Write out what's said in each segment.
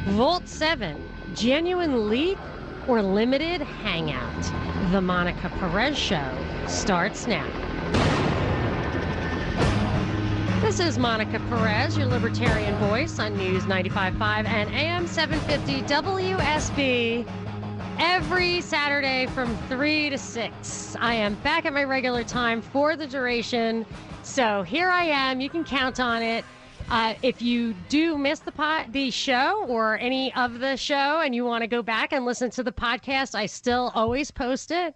Vault 7, genuine leak or limited hangout? The Monica Perez Show starts now. This is Monica Perez, your libertarian voice on News 95.5 and AM 750 WSB. Every Saturday from 3 to 6. I am back at my regular time for the duration. So here I am. You can count on it. If you do miss the show or any of the show and you want to go back and listen to the podcast, I still always post it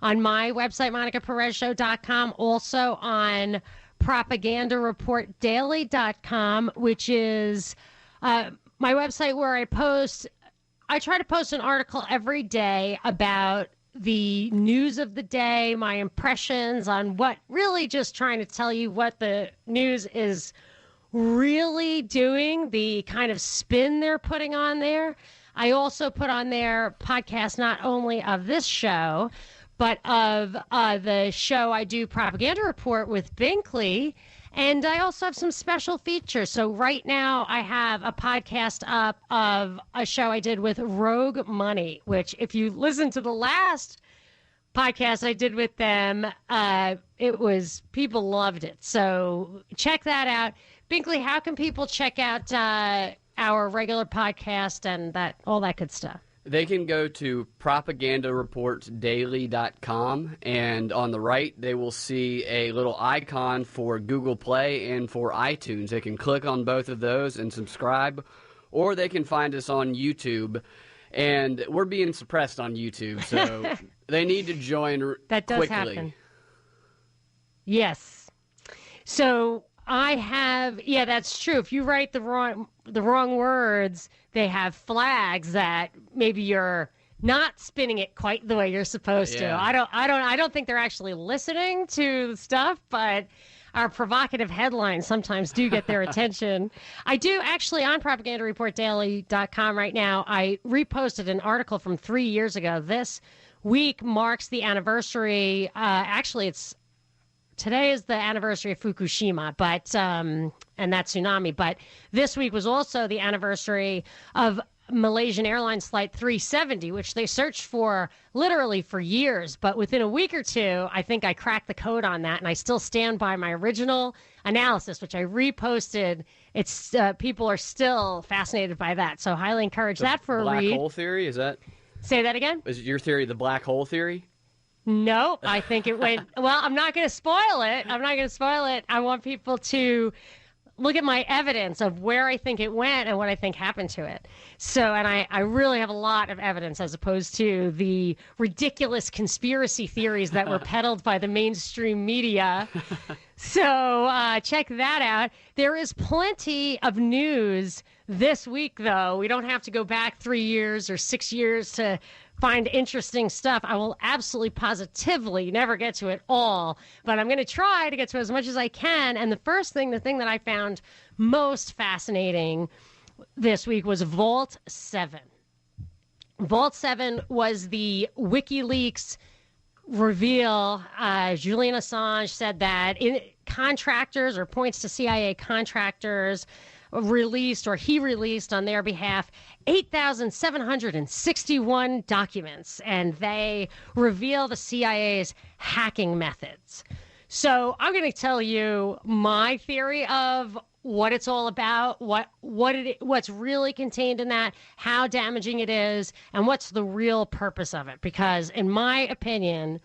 on my website, monicaperezshow.com, also on propagandareportdaily.com, which is my website where I try to post an article every day about the news of the day, my impressions on what, really just trying to tell you what the news is really doing, the kind of spin they're putting on there. I also put on their podcast not only of this show, but of the show I do, Propaganda Report with Binkley. And I also have some special features. So right now I have a podcast up of a show I did with Rogue Money, which if you listen to the last podcast I did with them, people loved it. So check that out. Binkley, how can people check out our regular podcast and all that good stuff? They can go to propagandareportdaily.com, and on the right, they will see a little icon for Google Play and for iTunes. They can click on both of those and subscribe, or they can find us on YouTube. And we're being suppressed on YouTube, so they need to join that does quickly. Happen. Yes. So that's true. If you write the wrong words, they have flags that maybe you're not spinning it quite the way you're supposed to. I don't think they're actually listening to the stuff, but our provocative headlines sometimes do get their attention. I do actually, on propagandareportdaily.com right now, I reposted an article from 3 years ago. This week marks the anniversary. Today is the anniversary of Fukushima, and that tsunami. But this week was also the anniversary of Malaysian Airlines Flight 370, which they searched for literally for years. But within a week or two, I think I cracked the code on that, and I still stand by my original analysis, which I reposted. It's people are still fascinated by that, so highly encourage that for a read. Black hole theory, is that? Say that again? Is your theory the black hole theory? No, I think it went, well, I'm not going to spoil it. I want people to look at my evidence of where I think it went and what I think happened to it. So, and I really have a lot of evidence as opposed to the ridiculous conspiracy theories that were peddled by the mainstream media. So check that out. There is plenty of news this week, though. We don't have to go back 3 years or 6 years to find interesting stuff. I will absolutely positively never get to it all, but I'm going to try to get to as much as I can. And the thing that I found most fascinating this week was Vault 7. Vault 7 was the Wikileaks reveal. Julian Assange said that contractors, or points to CIA contractors, released on their behalf 8,761 documents, and they reveal the CIA's hacking methods. So I'm going to tell you my theory of what it's all about, what's really contained in that, how damaging it is, and what's the real purpose of it. Because in my opinion,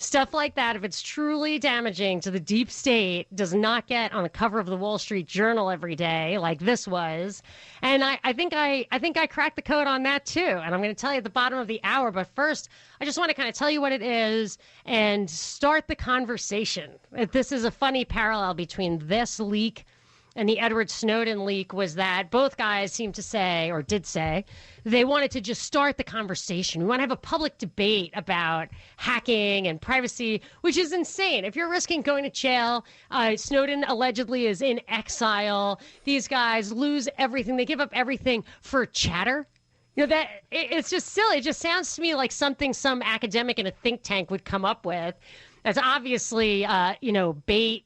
stuff like that, if it's truly damaging to the deep state, does not get on the cover of the Wall Street Journal every day like this was. And I think I cracked the code on that too. And I'm going to tell you at the bottom of the hour. But first, I just want to kind of tell you what it is and start the conversation. This is a funny parallel between this leak and the Edward Snowden leak, was that both guys seemed to say, or did say, they wanted to just start the conversation. We want to have a public debate about hacking and privacy, which is insane. If you're risking going to jail, Snowden allegedly is in exile. These guys lose everything. They give up everything for chatter. You know, it's just silly. It just sounds to me like something some academic in a think tank would come up with. That's obviously, bait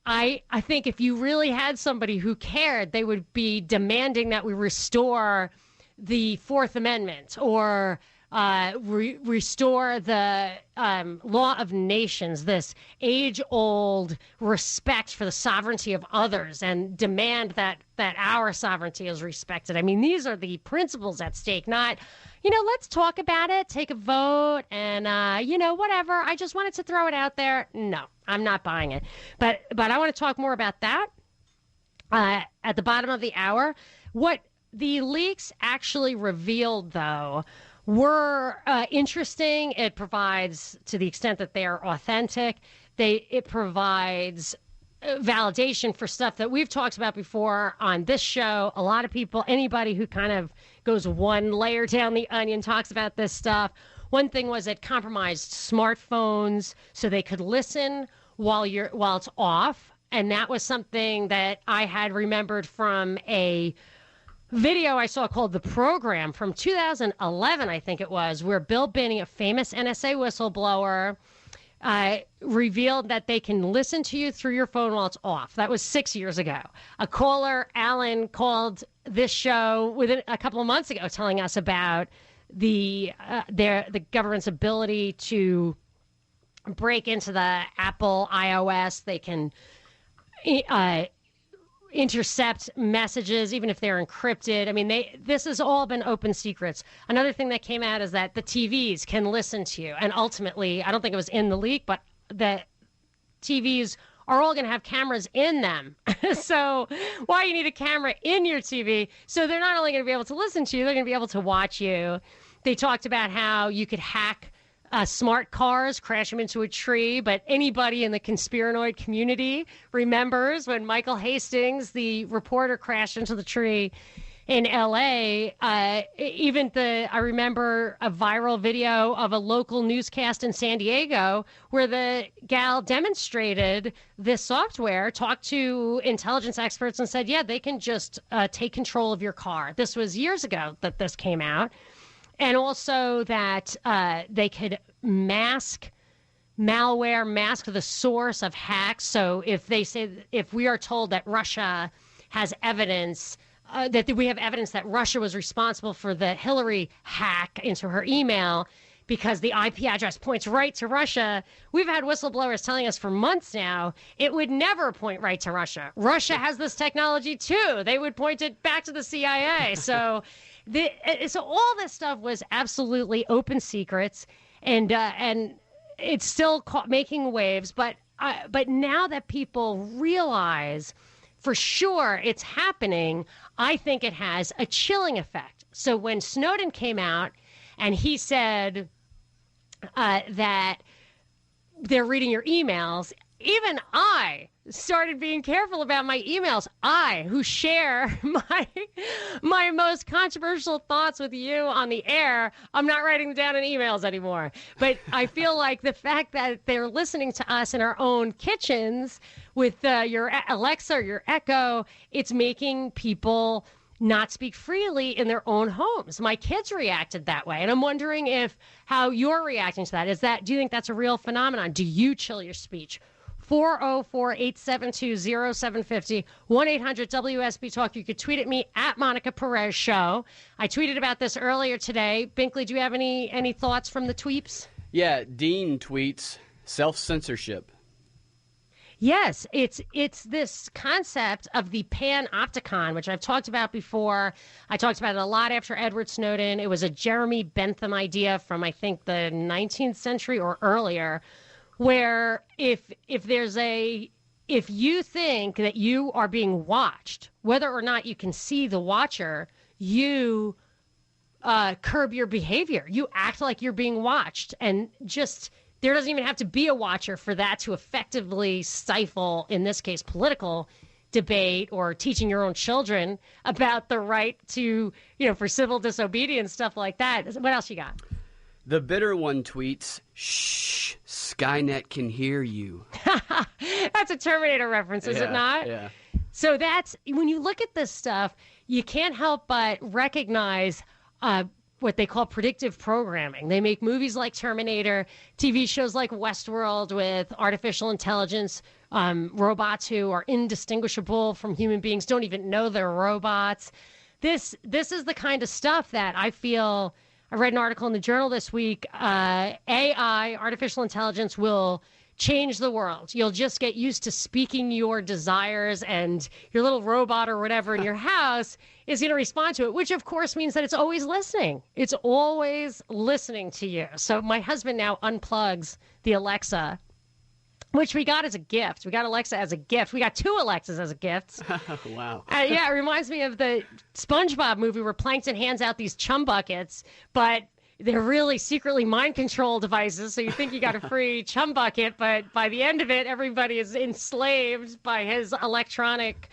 I think if you really had somebody who cared, they would be demanding that we restore the Fourth Amendment or restore the law of nations, this age-old respect for the sovereignty of others, and demand that our sovereignty is respected. I mean, these are the principles at stake, not, let's talk about it, take a vote, and, whatever. I just wanted to throw it out there. No, I'm not buying it. But I want to talk more about that at the bottom of the hour. What the leaks actually revealed, though, were interesting. It provides, to the extent that they are authentic, it provides validation for stuff that we've talked about before on this show. A lot of people, anybody who kind of goes one layer down the onion, talks about this stuff. One thing was it compromised smartphones so they could listen while it's off, and that was something that I had remembered from a video I saw called The Program from 2011, I think it was, where Bill Binney, a famous NSA whistleblower, revealed that they can listen to you through your phone while it's off. That was 6 years ago. A caller, Alan, called this show within a couple of months ago telling us about the government's ability to break into the Apple iOS. They can intercept messages, even if they're encrypted. I mean, this has all been open secrets. Another thing that came out is that the TVs can listen to you. And ultimately, I don't think it was in the leak, but the TVs are all going to have cameras in them. So why you need a camera in your TV? So they're not only going to be able to listen to you, they're going to be able to watch you. They talked about how you could hack smart cars, crash them into a tree, but anybody in the conspiranoid community remembers when Michael Hastings, the reporter, crashed into the tree in L.A. I remember a viral video of a local newscast in San Diego where the gal demonstrated this software, talked to intelligence experts, and said, yeah, they can just take control of your car. This was years ago that this came out. And also that they could mask the source of hacks. So if we are told that Russia has evidence, that we have evidence that Russia was responsible for the Hillary hack into her email because the IP address points right to Russia, we've had whistleblowers telling us for months now it would never point right to Russia. Russia has this technology too. They would point it back to the CIA. So so all this stuff was absolutely open secrets, and it's still making waves. But now that people realize for sure it's happening, I think it has a chilling effect. So when Snowden came out and he said that they're reading your emails, even I started being careful about my emails. I, who share my most controversial thoughts with you on the air, I'm not writing them down in emails anymore. But I feel like the fact that they're listening to us in our own kitchens with your Alexa or your Echo, it's making people not speak freely in their own homes. My kids reacted that way, and I'm wondering how you're reacting to that. Do you think that's a real phenomenon? Do you chill your speech? 404-872-0750, 1-800-WSB Talk. You could tweet at me at Monica Perez Show. I tweeted about this earlier today. Binkley, do you have any thoughts from the tweets? Yeah, Dean tweets self-censorship. Yes, it's this concept of the panopticon, which I've talked about before. I talked about it a lot after Edward Snowden. It was a Jeremy Bentham idea from, I think, the 19th century or earlier, where if you think that you are being watched, whether or not you can see the watcher, you curb your behavior. You act like you're being watched, and just there doesn't even have to be a watcher for that to effectively stifle, in this case, political debate or teaching your own children about the right to, for civil disobedience, stuff like that. What else you got? The bitter one tweets, "Shh, Skynet can hear you." That's a Terminator reference, is it not? Yeah. So that's, when you look at this stuff, you can't help but recognize what they call predictive programming. They make movies like Terminator, TV shows like Westworld with artificial intelligence robots who are indistinguishable from human beings, don't even know they're robots. This is the kind of stuff that I feel. I read an article in the Journal this week. AI, artificial intelligence, will change the world. You'll just get used to speaking your desires, and your little robot or whatever in your house is going to respond to it, which of course means that it's always listening. It's always listening to you. So my husband now unplugs the Alexa, which we got as a gift. We got Alexa as a gift. We got 2 Alexas as a gift. Wow. Yeah, it reminds me of the SpongeBob movie where Plankton hands out these chum buckets, but they're really secretly mind control devices. So you think you got a free chum bucket, but by the end of it, everybody is enslaved by his electronic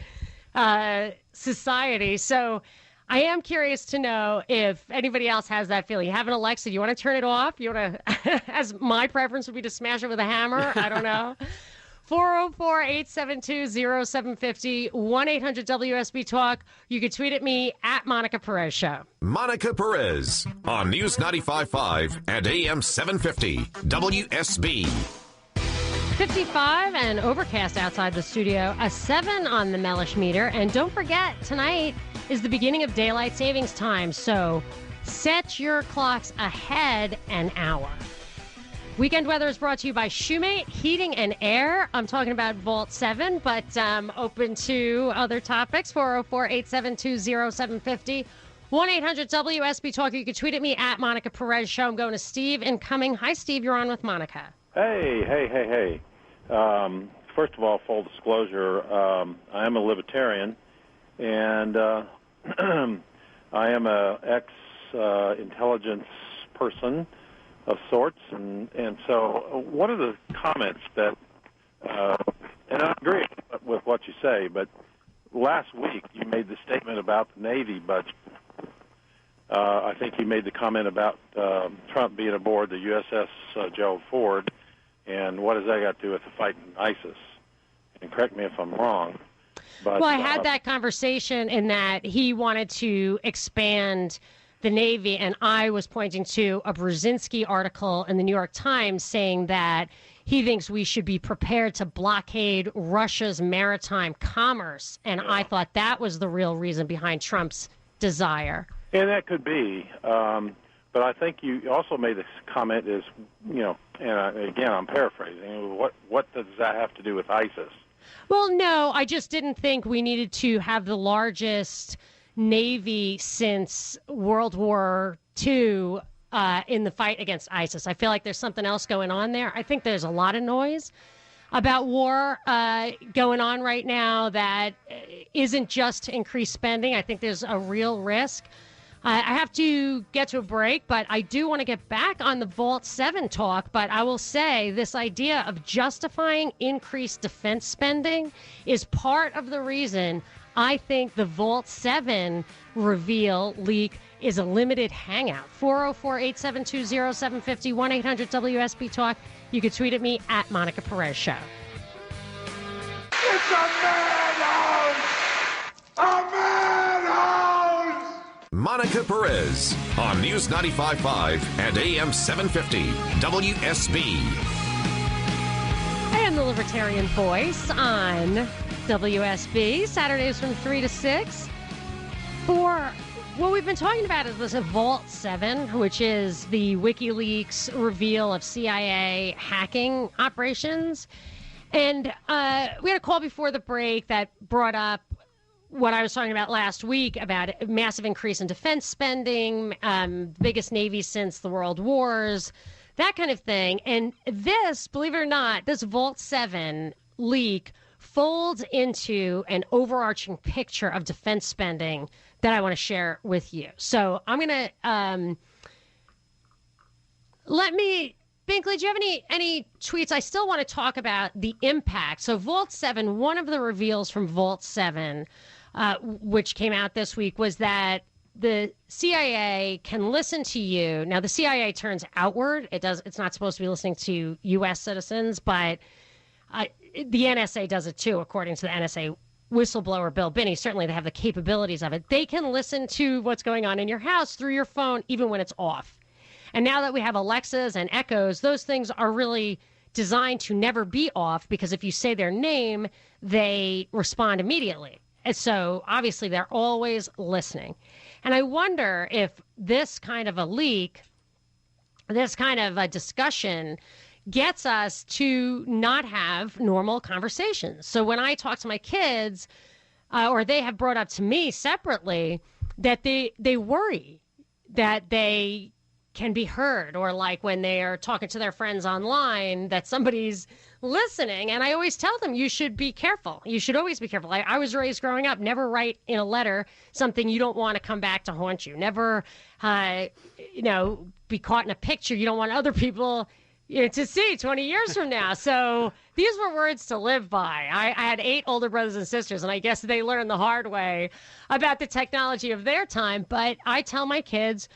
society. So I am curious to know if anybody else has that feeling. You have an Alexa. Do you want to turn it off? You want to, as my preference would be to smash it with a hammer. I don't know. 404-872-0750, 1-800-WSB-TALK. You can tweet at me at Monica Perez Show. Monica Perez on News 95.5 and AM 750 WSB. 55 and overcast outside the studio, a 7 on the Mellish meter. And don't forget, tonight is the beginning of daylight savings time, so set your clocks ahead an hour. Weekend weather is brought to you by Shoemate Heating and Air. I'm talking about Vault 7, but open to other topics. 404-872-0750. 1-800-WSB-TALK. You can tweet at me at Monica Perez Show. I'm going to Steve incoming. Hi, Steve. You're on with Monica. Hey. First of all, full disclosure, I am a libertarian, and I am a ex-intelligence person of sorts, and so one of the comments that, and I agree with what you say, but last week you made the statement about the Navy budget. I think you made the comment about Trump being aboard the USS Gerald Ford, and what does that got to do with the fight in ISIS? And correct me if I'm wrong. But, well, I had that conversation in that he wanted to expand the Navy, and I was pointing to a Brzezinski article in the New York Times saying that he thinks we should be prepared to blockade Russia's maritime commerce, and I thought that was the real reason behind Trump's desire. And that could be, but I think you also made this comment is, and again, I'm paraphrasing, what does that have to do with ISIS? Well, no, I just didn't think we needed to have the largest Navy since World War II in the fight against ISIS. I feel like there's something else going on there. I think there's a lot of noise about war going on right now that isn't just to increase spending. I think there's a real risk. I have to get to a break, but I do want to get back on the Vault 7 talk. But I will say this idea of justifying increased defense spending is part of the reason I think the Vault 7 reveal leak is a limited hangout. 404-872-0750, 1-800-WSB-TALK. You can tweet at me at Monica Perez Show. It's a madhouse! A madhouse! Monica Perez on News 95.5 and AM 750 WSB. And the Libertarian Voice on WSB, Saturdays from 3 to 6. For what we've been talking about is this Vault 7, which is the WikiLeaks reveal of CIA hacking operations. And we had a call before the break that brought up what I was talking about last week about a massive increase in defense spending, biggest Navy since the World Wars, that kind of thing. And this, believe it or not, this Vault 7 leak folds into an overarching picture of defense spending that I want to share with you. So I'm going to Binkley, do you have any tweets? I still want to talk about the impact. So Vault 7, one of the reveals from Vault 7, which came out this week, was that the CIA can listen to you. Now, the CIA turns outward. It's not supposed to be listening to U.S. citizens, but the NSA does it too, according to the NSA whistleblower Bill Binney. Certainly they have the capabilities of it. They can listen to what's going on in your house through your phone, even when it's off. And now that we have Alexas and Echoes, those things are really designed to never be off because if you say their name, they respond immediately. And so obviously they're always listening. And I wonder if this kind of a leak, this kind of a discussion gets us to not have normal conversations. So when I talk to my kids, or they have brought up to me separately, that they worry that they can be heard, or like when they are talking to their friends online that somebody's listening. And I always tell them, you should be careful. You should always be careful. I was raised growing up, never write in a letter something you don't want to come back to haunt you. Never, be caught in a picture you don't want other people to see 20 years from now. So these were words to live by. I had 8 older brothers and sisters, and I guess they learned the hard way about the technology of their time. But I tell my kids,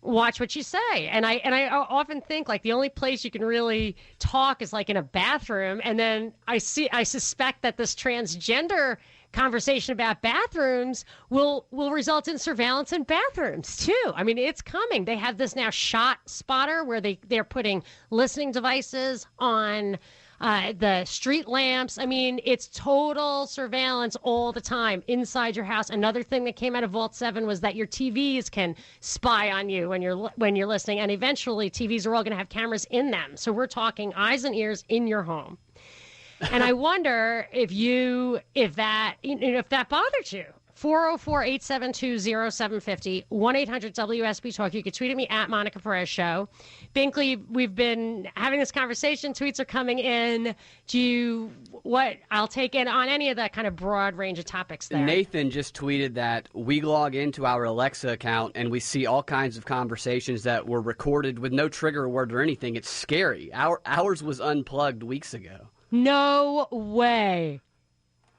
watch what you say. And I often think like the only place you can really talk is like in a bathroom. And then I suspect that this transgender conversation about bathrooms will result in surveillance in bathrooms too. I mean, it's coming. They have this now shot spotter where they're putting listening devices on the street lamps. I mean, it's total surveillance all the time inside your house. Another thing that came out of Vault 7 was that your TVs can spy on you when you're listening, and eventually TVs are all going to have cameras in them. So we're talking eyes and ears in your home. And I wonder if that bothered you. 404-872-0750, 1-800-WSB Talk. You can tweet at me at Monica Perez Show. Binkley, we've been having this conversation. Tweets are coming in. I'll take in on any of that kind of broad range of topics there. Nathan just tweeted that we log into our Alexa account and we see all kinds of conversations that were recorded with no trigger word or anything. It's scary. Ours was unplugged weeks ago. No way.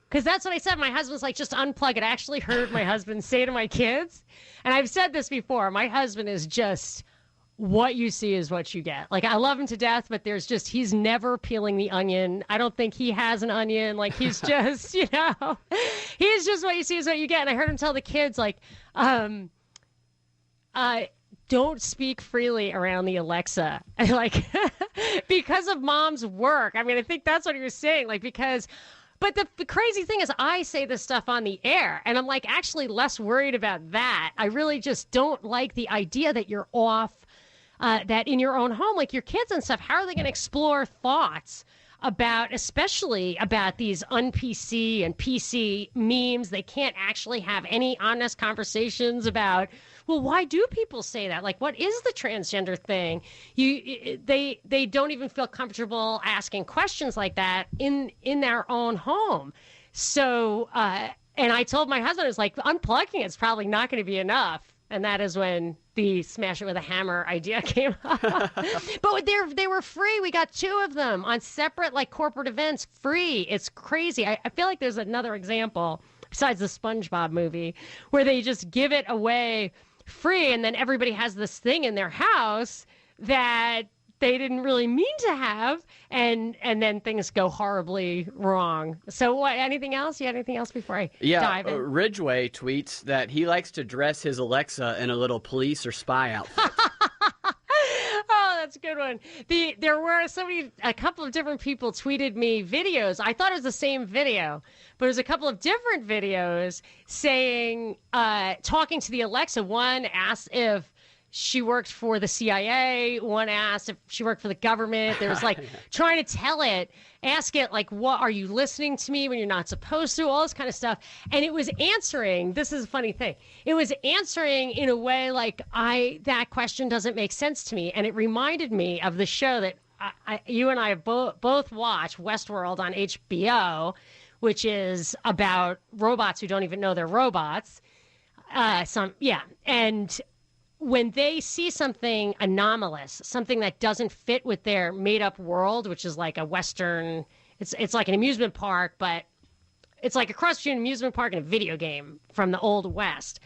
Because that's what I said. My husband's like, just unplug it. I actually heard my husband say to my kids, and I've said this before, my husband is just, what you see is what you get. Like, I love him to death, but he's never peeling the onion. I don't think he has an onion. Like, he's just, he's just what you see is what you get. And I heard him tell the kids, like, don't speak freely around the Alexa. Like, because of mom's work. I mean, I think that's what he was saying. Like, but the crazy thing is I say this stuff on the air, and I'm like actually less worried about that. I really just don't like the idea that you're off, that in your own home, like your kids and stuff, how are they going to explore thoughts especially about these un-PC and PC memes? They can't actually have any honest conversations about, well, why do people say that? Like, what is the transgender thing? They don't even feel comfortable asking questions like that in their own home. So, and I told my husband, it's like, unplugging it's probably not going to be enough. And that is when the smash it with a hammer idea came up. But they were free. We got 2 of them on separate like corporate events, free. It's crazy. I feel like there's another example besides the SpongeBob movie where they just give it away free, and then everybody has this thing in their house that they didn't really mean to have, and then things go horribly wrong. So what, anything else? You had anything else before I dive in? Ridgway tweets that he likes to dress his Alexa in a little police or spy outfit. Oh, that's a good one. There were a couple of different people tweeted me videos. I thought it was the same video, but it was a couple of different videos saying, talking to the Alexa. One asked if she worked for the CIA. One asked if she worked for the government. There was like trying to ask it like, what are you listening to me when you're not supposed to? All this kind of stuff. And it was answering. This is a funny thing. It was answering in a way like, that question doesn't make sense to me. And it reminded me of the show that you and I have both watched, Westworld on HBO, which is about robots who don't even know they're robots. And when they see something anomalous, something that doesn't fit with their made-up world, which is like a Western, it's like an amusement park, but it's like a cross between an amusement park and a video game from the Old West.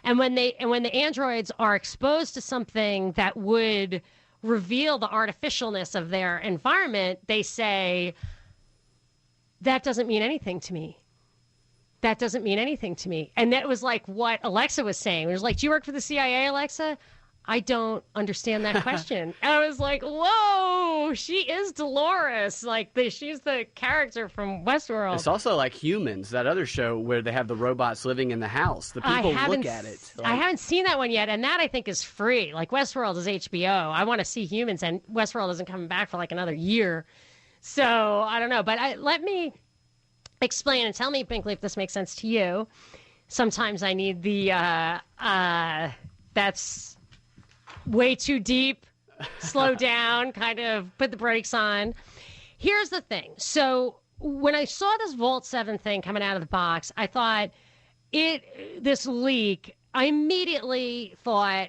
And when the androids are exposed to something that would reveal the artificialness of their environment, they say, that doesn't mean anything to me. That doesn't mean anything to me. And that was like what Alexa was saying. It was like, do you work for the CIA, Alexa? I don't understand that question. And I was like, whoa, she is Dolores. Like, she's the character from Westworld. It's also like Humans, that other show where they have the robots living in the house. The people look at it. I haven't seen that one yet, and that I think is free. Like, Westworld is HBO. I want to see Humans, and Westworld isn't coming back for like another year. So, I don't know. But let me explain and tell me, Binkley, if this makes sense to you. Sometimes I need the, that's way too deep, slow down, kind of put the brakes on. Here's the thing. So when I saw this Vault 7 thing coming out of the box, I thought this leak, I immediately thought,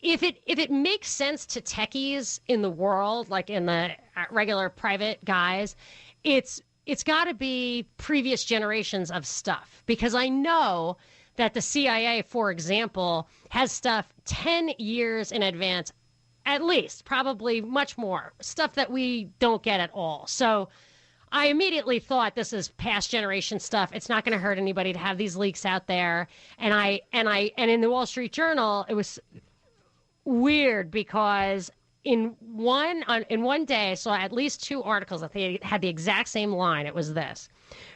if it makes sense to techies in the world, like in the regular private guys, it's got to be previous generations of stuff, because I know that the CIA, for example, has stuff 10 years in advance, at least, probably much more, stuff that we don't get at all. So I immediately thought, this is past generation stuff. It's not going to hurt anybody to have these leaks out there. And in the Wall Street Journal, it was weird because in one day I saw at least 2 articles that they had the exact same line. It was this: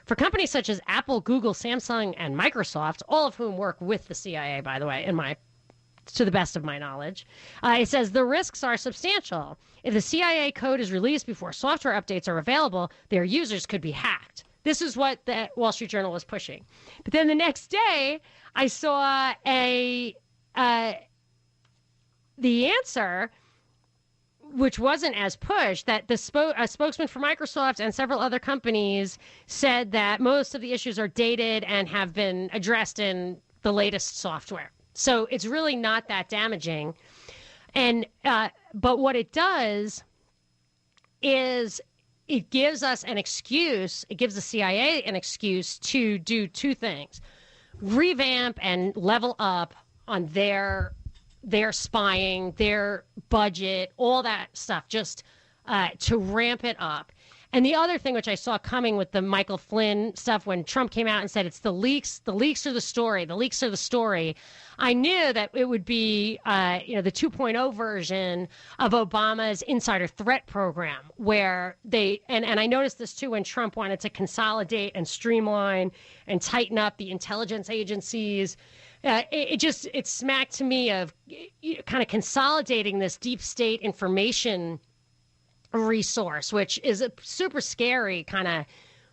for companies such as Apple, Google, Samsung, and Microsoft, all of whom work with the CIA, by the way, to the best of my knowledge, it says the risks are substantial. If the CIA code is released before software updates are available, their users could be hacked. This is what the Wall Street Journal was pushing. But then the next day, I saw the answer, which wasn't as pushed, that a spokesman for Microsoft and several other companies said that most of the issues are dated and have been addressed in the latest software. So it's really not that damaging. And but what it does is it gives us an excuse. It gives the CIA an excuse to do 2 things: revamp and level up on their spying, their budget, all that stuff, just to ramp it up. And the other thing, which I saw coming with the Michael Flynn stuff, when Trump came out and said it's the leaks are the story, the leaks are the story, I knew that it would be, the 2.0 version of Obama's insider threat program, where and I noticed this too when Trump wanted to consolidate and streamline and tighten up the intelligence agencies. It smacked to me of kind of consolidating this deep state information resource, which is a super scary kind of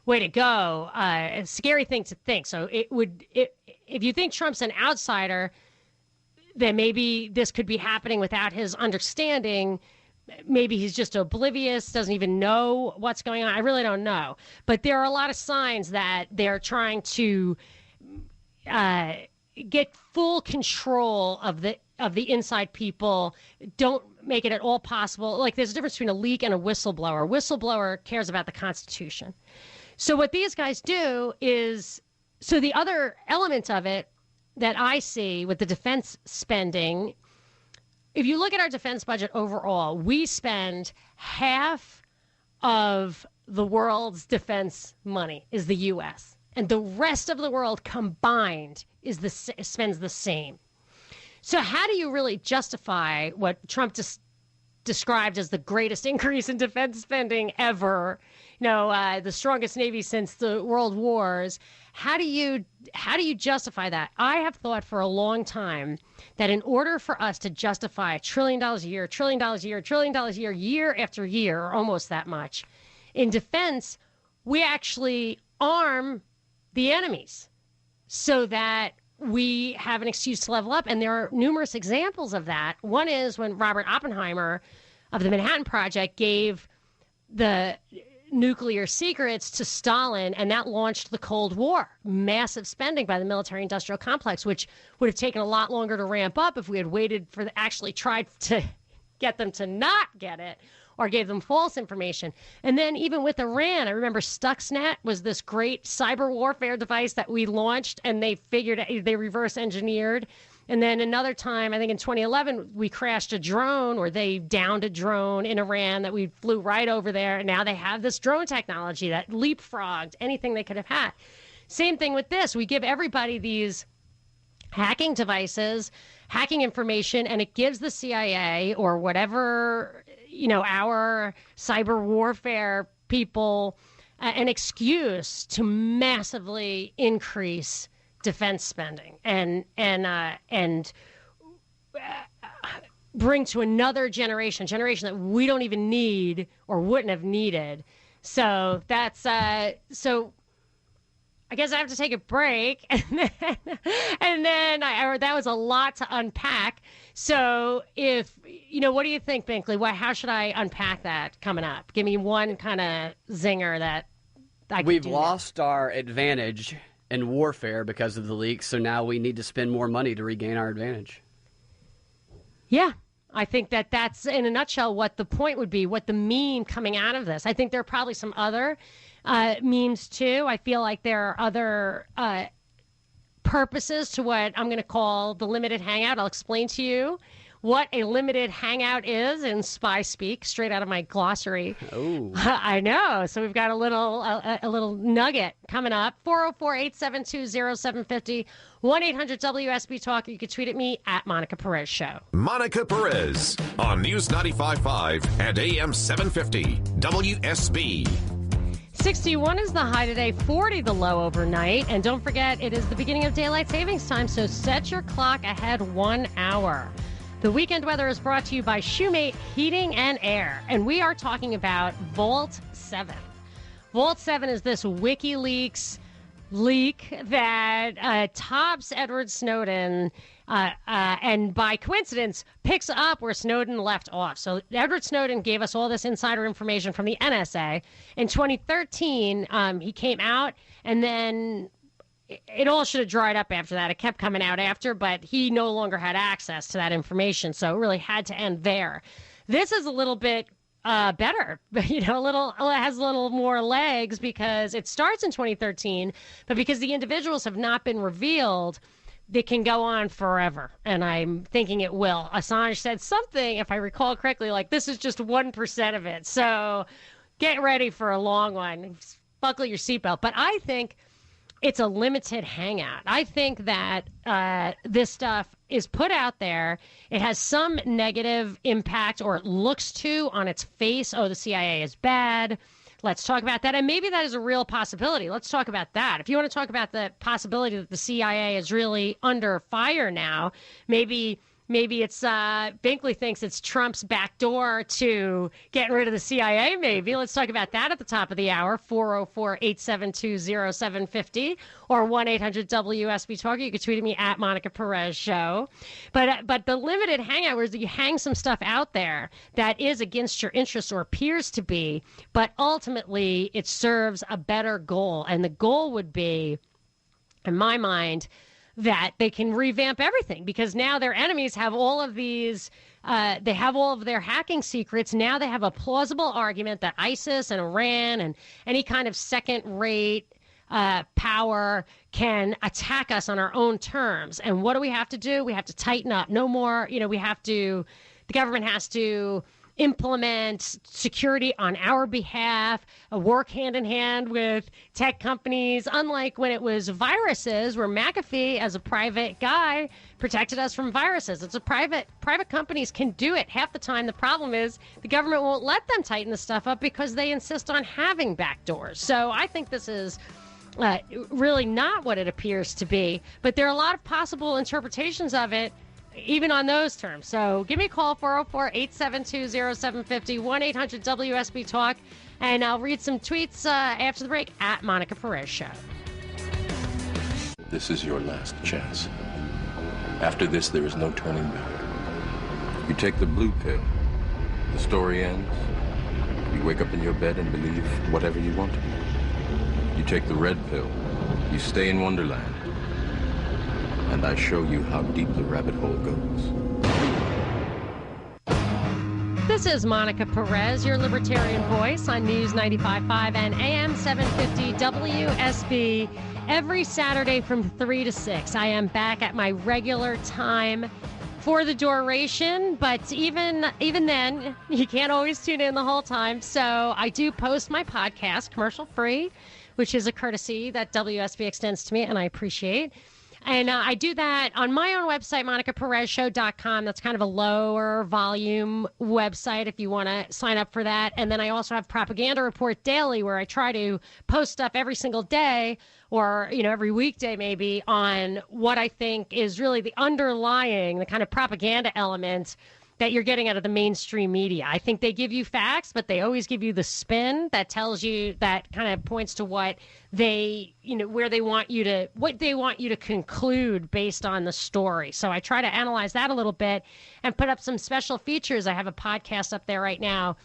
way to go, a scary thing to think. So if you think Trump's an outsider, then maybe this could be happening without his understanding. Maybe he's just oblivious, doesn't even know what's going on. I really don't know. But there are a lot of signs that they're trying to get full control of the inside people. Don't make it at all possible. Like, there's a difference between a leak and a whistleblower. Whistleblower cares about the Constitution. So what these guys do is, so the other element of it that I see with the defense spending, if you look at our defense budget overall, we spend half of the world's defense money is the U.S., and the rest of the world combined spends the same. So how do you really justify what Trump just described as the greatest increase in defense spending ever? The strongest Navy since the World Wars. How do you justify that? I have thought for a long time that in order for us to justify $1 trillion a year, $1 trillion a year, $1 trillion a year, year after year, or almost that much, in defense, we actually arm the enemies so that we have an excuse to level up. And there are numerous examples of that. One is when Robert Oppenheimer of the Manhattan Project gave the nuclear secrets to Stalin, and that launched the Cold War. Massive spending by the military-industrial complex, which would have taken a lot longer to ramp up if we had waited for actually tried to get them to not get it, or gave them false information. And then even with Iran, I remember Stuxnet was this great cyber warfare device that we launched, and they reverse engineered. And then another time, I think in 2011, we crashed a drone, or they downed a drone in Iran that we flew right over there. And now they have this drone technology that leapfrogged anything they could have had. Same thing with this. We give everybody these hacking devices, hacking information, and it gives the CIA or whatever, our cyber warfare people an excuse to massively increase defense spending and bring to another generation that we don't even need or wouldn't have needed. So that's so. I guess I have to take a break, and then that was a lot to unpack. So what do you think, Binkley? How should I unpack that coming up? Give me one kind of zinger that I can We've lost our advantage in warfare because of the leaks, so now we need to spend more money to regain our advantage. Yeah. I think that's, in a nutshell, what the point would be, what the meme coming out of this. I think there are probably some other memes, too. I feel like there are other purposes to what I'm going to call the limited hangout. I'll explain to you what a limited hangout is in spy speak, straight out of my glossary. Oh, I know. So we've got a little nugget coming up. 404-872-0750, 1-800-WSB-TALK. You can tweet at me at Monica Perez Show. Monica Perez on News 95.5 and AM 750 WSB. 61 is the high today, 40 the low overnight. And don't forget, it is the beginning of daylight savings time, so set your clock ahead 1 hour. The weekend weather is brought to you by Shoemate Heating and Air, and we are talking about Vault 7. Vault 7 is this Wikileaks leak that tops Edward Snowden and by coincidence picks up where Snowden left off. So Edward Snowden gave us all this insider information from the NSA. In 2013, he came out, and then it all should have dried up after that. It kept coming out after, but he no longer had access to that information, so it really had to end there. This is a little bit better, it has a little more legs because it starts in 2013, but because the individuals have not been revealed, they can go on forever, and I'm thinking it will. Assange said something, if I recall correctly, like this is just 1% of it, so get ready for a long one. Buckle your seatbelt. But I think it's a limited hangout. I think that this stuff is put out there. It has some negative impact, or it looks to on its face. Oh, the CIA is bad. Let's talk about that. And maybe that is a real possibility. Let's talk about that. If you want to talk about the possibility that the CIA is really under fire now, maybe it's Binkley thinks it's Trump's backdoor to getting rid of the CIA, maybe. Let's talk about that at the top of the hour, 404-872-0750 or 1-800-WSB-TALK. You can tweet at me at Monica Perez Show. But the limited hangout where you hang some stuff out there that is against your interests or appears to be, but ultimately it serves a better goal. And the goal would be, in my mind, that they can revamp everything because now their enemies have all of these, they have all of their hacking secrets. Now they have a plausible argument that ISIS and Iran and any kind of second-rate power can attack us on our own terms. And what do we have to do? We have to tighten up. No more, the government has to implement security on our behalf, work hand in hand with tech companies, unlike when it was viruses, where McAfee, as a private guy, protected us from viruses. It's a private companies can do it half the time. The problem is the government won't let them tighten the stuff up because they insist on having backdoors. So I think this is really not what it appears to be, but there are a lot of possible interpretations of it even on those terms. So give me a call, 404-872-0750, 1-800-WSB-TALK, and I'll read some tweets after the break at Monica Perez Show. This is your last chance. After this, there is no turning back. You take the blue pill. The story ends. You wake up in your bed and believe whatever you want to. You take the red pill. You stay in Wonderland. And I show you how deep the rabbit hole goes. This is Monica Perez, your libertarian voice on News 95.5 and AM 750 WSB. Every Saturday from 3 to 6, I am back at my regular time for the duration, but even then, you can't always tune in the whole time. So I do post my podcast commercial free, which is a courtesy that WSB extends to me, and I appreciate. And I do that on my own website, monicaperezshow.com. That's kind of a lower volume website if you want to sign up for that. And then I also have Propaganda Report Daily, where I try to post stuff every single day or, every weekday maybe on what I think is really the underlying, the kind of propaganda element that you're getting out of the mainstream media. I think they give you facts, but they always give you the spin that tells you, that kind of points to what they, where they want you to, what they want you to conclude based on the story. So I try to analyze that a little bit and put up some special features. I have a podcast up there right now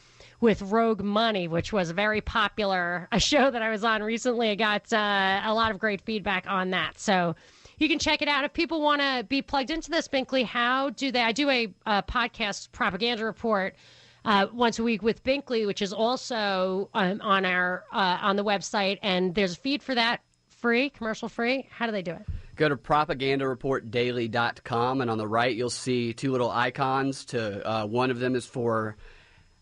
with Rogue Money, which was a very popular show that I was on recently. I got a lot of great feedback on that. So you can check it out. If people want to be plugged into this, Binkley, how do they? I do a podcast, Propaganda Report, once a week with Binkley, which is also on the website, and there's a feed for that, commercial free. How do they do it? Go to propagandareportdaily.com, and on the right you'll see two little icons. One of them is for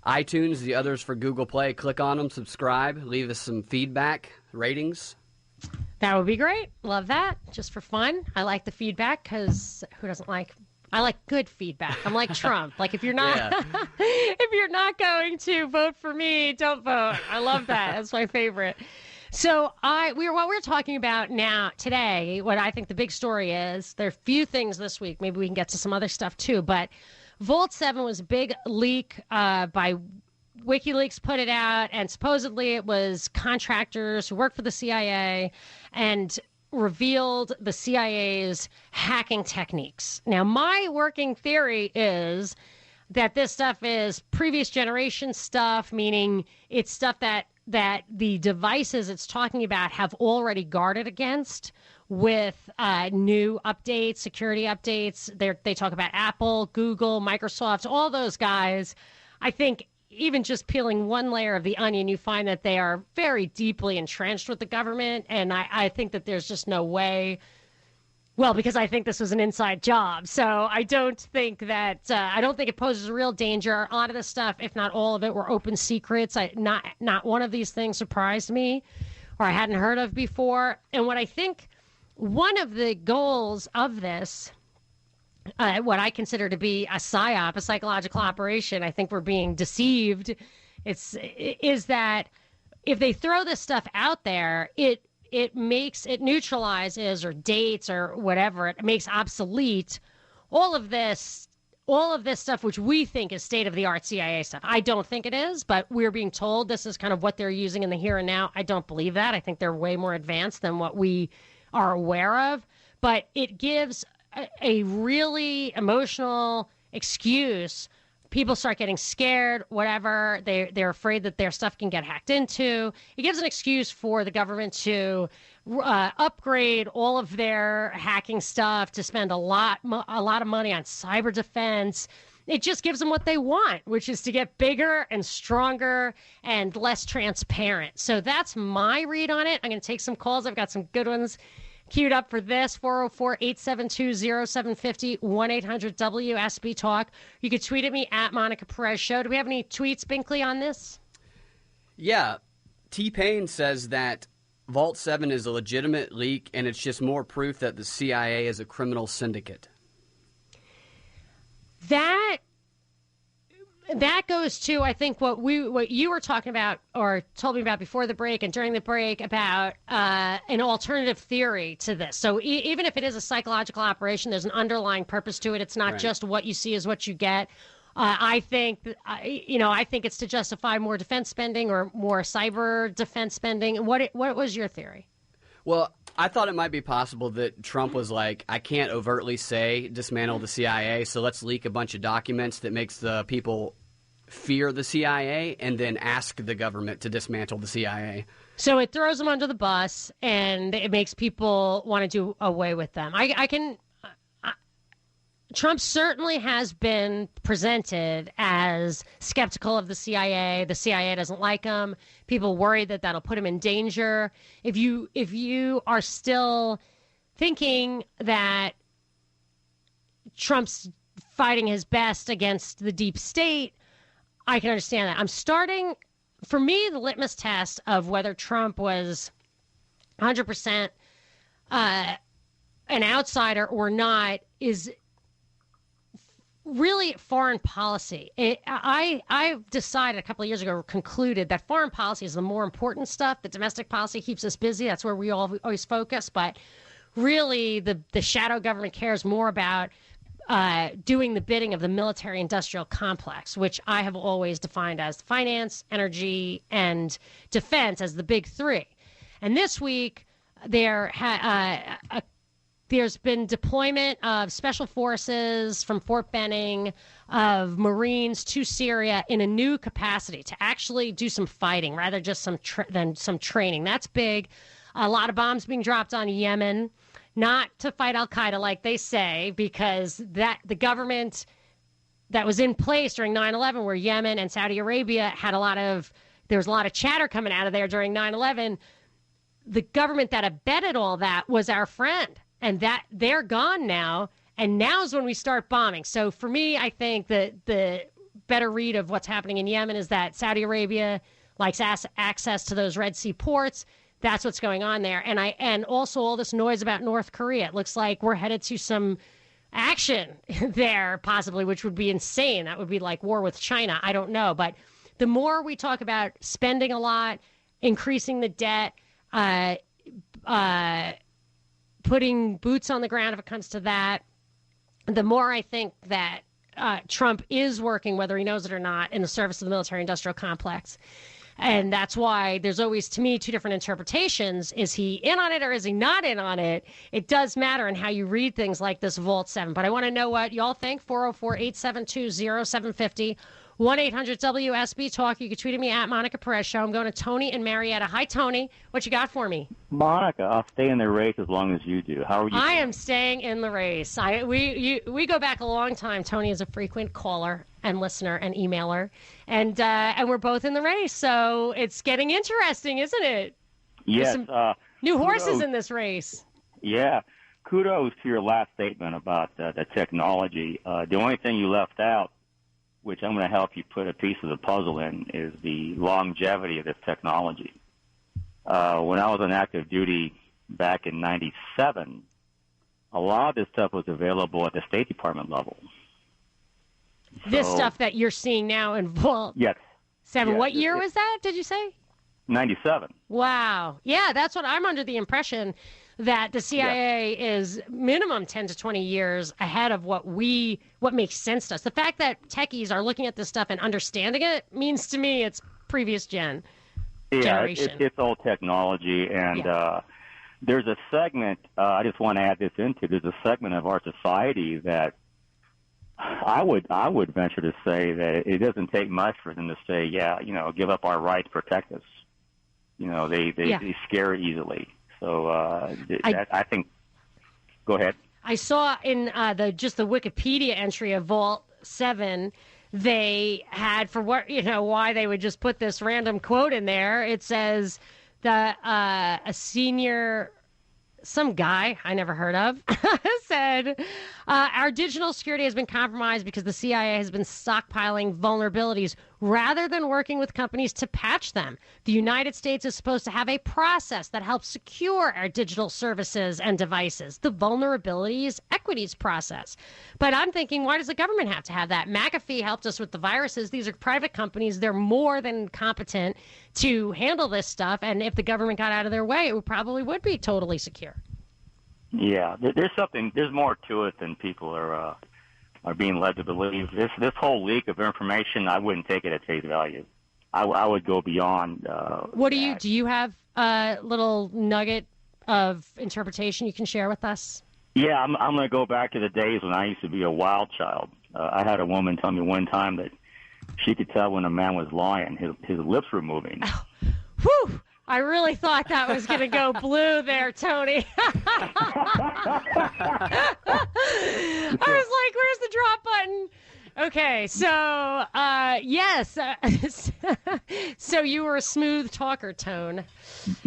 iTunes, the other is for Google Play. Click on them, subscribe, leave us some feedback, ratings. That would be great. Love that. Just for fun. I like the feedback because who doesn't like? I like good feedback. I'm like Trump. Like if you're not, if you're not going to vote for me, don't vote. I love that. That's my favorite. So what we're talking about now today, what I think the big story is, there are a few things this week. Maybe we can get to some other stuff too. But Vault 7 was a big leak by Wikileaks put it out, and supposedly it was contractors who work for the CIA and revealed the CIA's hacking techniques. Now, my working theory is that this stuff is previous generation stuff, meaning it's stuff that the devices it's talking about have already guarded against with new updates, security updates. They talk about Apple, Google, Microsoft, all those guys. I think even just peeling one layer of the onion, you find that they are very deeply entrenched with the government. And I think that there's just no way, well, because I think this was an inside job. So I don't think it poses a real danger. A lot of this stuff, if not all of it, were open secrets. Not one of these things surprised me or I hadn't heard of before. And what I think one of the goals of this, what I consider to be a psyop, a psychological operation, I think we're being deceived, is that if they throw this stuff out there, it neutralizes or dates or whatever, it makes obsolete all of this stuff, which we think is state-of-the-art CIA stuff. I don't think it is, but we're being told this is kind of what they're using in the here and now. I don't believe that. I think they're way more advanced than what we are aware of, but it gives a really emotional excuse. People start getting scared, whatever. They're afraid that their stuff can get hacked into. It gives an excuse for the government to upgrade all of their hacking stuff, to spend a lot of money on cyber defense. It just gives them what they want, which is to get bigger and stronger and less transparent. So that's my read on it. I'm going to take some calls. I've got some good ones queued up for this. 404-872-0750, 1-800-WSB Talk. You can tweet at me at Monica Perez Show. Do we have any tweets, Binkley, on this? Yeah. T-Pain says that Vault 7 is a legitimate leak, and it's just more proof that the CIA is a criminal syndicate. That goes to, I think, what you were talking about or told me about before the break and during the break about an alternative theory to this. So even if it is a psychological operation, there's an underlying purpose to it. It's not just what you see is what you get. I think it's to justify more defense spending or more cyber defense spending. What was your theory? Well, I thought it might be possible that Trump was like, I can't overtly say dismantle the CIA, so let's leak a bunch of documents that makes the people fear the CIA and then ask the government to dismantle the CIA. So it throws them under the bus and it makes people want to do away with them. Trump certainly has been presented as skeptical of the CIA. The CIA doesn't like him. People worry that that'll put him in danger. If you are still thinking that Trump's fighting his best against the deep state, I can understand that. For me, the litmus test of whether Trump was 100% an outsider or not, is really foreign policy. I decided a couple of years ago, concluded that foreign policy is the more important stuff. The domestic policy keeps us busy. That's where we always focus. But really, the shadow government cares more about doing the bidding of the military-industrial complex, which I have always defined as finance, energy, and defense as the big three. And this week, there's been deployment of special forces from Fort Benning, of Marines to Syria in a new capacity to actually do some fighting rather just some training. That's big. A lot of bombs being dropped on Yemen, not to fight al-Qaeda like they say, because the government that was in place during 9/11, where Yemen and Saudi Arabia there was a lot of chatter coming out of there during 9/11. The government that abetted all that was our friend. And that they're gone now, and now's when we start bombing. So for me, I think that the better read of what's happening in Yemen is that Saudi Arabia likes access to those Red Sea ports. That's what's going on there. And also all this noise about North Korea. It looks like we're headed to some action there, possibly, which would be insane. That would be like war with China. I don't know. But the more we talk about spending a lot, increasing the debt, putting boots on the ground if it comes to that, the more I think that Trump is working, whether he knows it or not, in the service of the military-industrial complex. And that's why there's always, to me, two different interpretations. Is he in on it or is he not in on it? It does matter in how you read things like this Vault 7. But I want to know what y'all think. 404-872-0750. 1-800-WSB Talk. You can tweet at me at Monica Perez Show. I'm going to Tony and Marietta. Hi, Tony. What you got for me? Monica, I'll stay in the race as long as you do. How are you? I am staying in the race. We go back a long time. Tony is a frequent caller and listener and emailer, and we're both in the race. So it's getting interesting, isn't it? Yes. There's some new horses in this race. Yeah. Kudos to your last statement about the technology. The only thing you left out, which I'm going to help you put a piece of the puzzle in, is the longevity of this technology. When I was on active duty back in '97, a lot of this stuff was available at the State Department level. This stuff that you're seeing now in Vault 7. Yes. What year was that, did you say? '97. Wow. Yeah, that's what I'm under the impression, that the CIA is minimum 10 to 20 years ahead of what makes sense to us. The fact that techies are looking at this stuff and understanding it means to me it's previous generation. It's old technology, and there's a segment, I just want to add this into, there's a segment of our society that I would venture to say that it doesn't take much for them to say, give up our rights, protect us. They scare easily. So I think. Go ahead. I saw in the Wikipedia entry of Vault 7, they had why they would just put this random quote in there. It says that a senior, some guy I never heard of, said, our digital security has been compromised because the CIA has been stockpiling vulnerabilities rather than working with companies to patch them. The United States is supposed to have a process that helps secure our digital services and devices. The vulnerabilities equities process. But I'm thinking, why does the government have to have that? McAfee helped us with the viruses. These are private companies. They're more than competent to handle this stuff. And if the government got out of their way, it probably would be totally secure. Yeah, there's more to it than people are being led to believe. This whole leak of information, I wouldn't take it at face value. I would go beyond. What do you have a little nugget of interpretation you can share with us? Yeah, I'm going to go back to the days when I used to be a wild child. I had a woman tell me one time that she could tell when a man was lying. His lips were moving. Oh, whew! I really thought that was going to go blue there, Tony. I was like, where's the drop button? Okay, so, yes. So you were a smooth talker, Tone.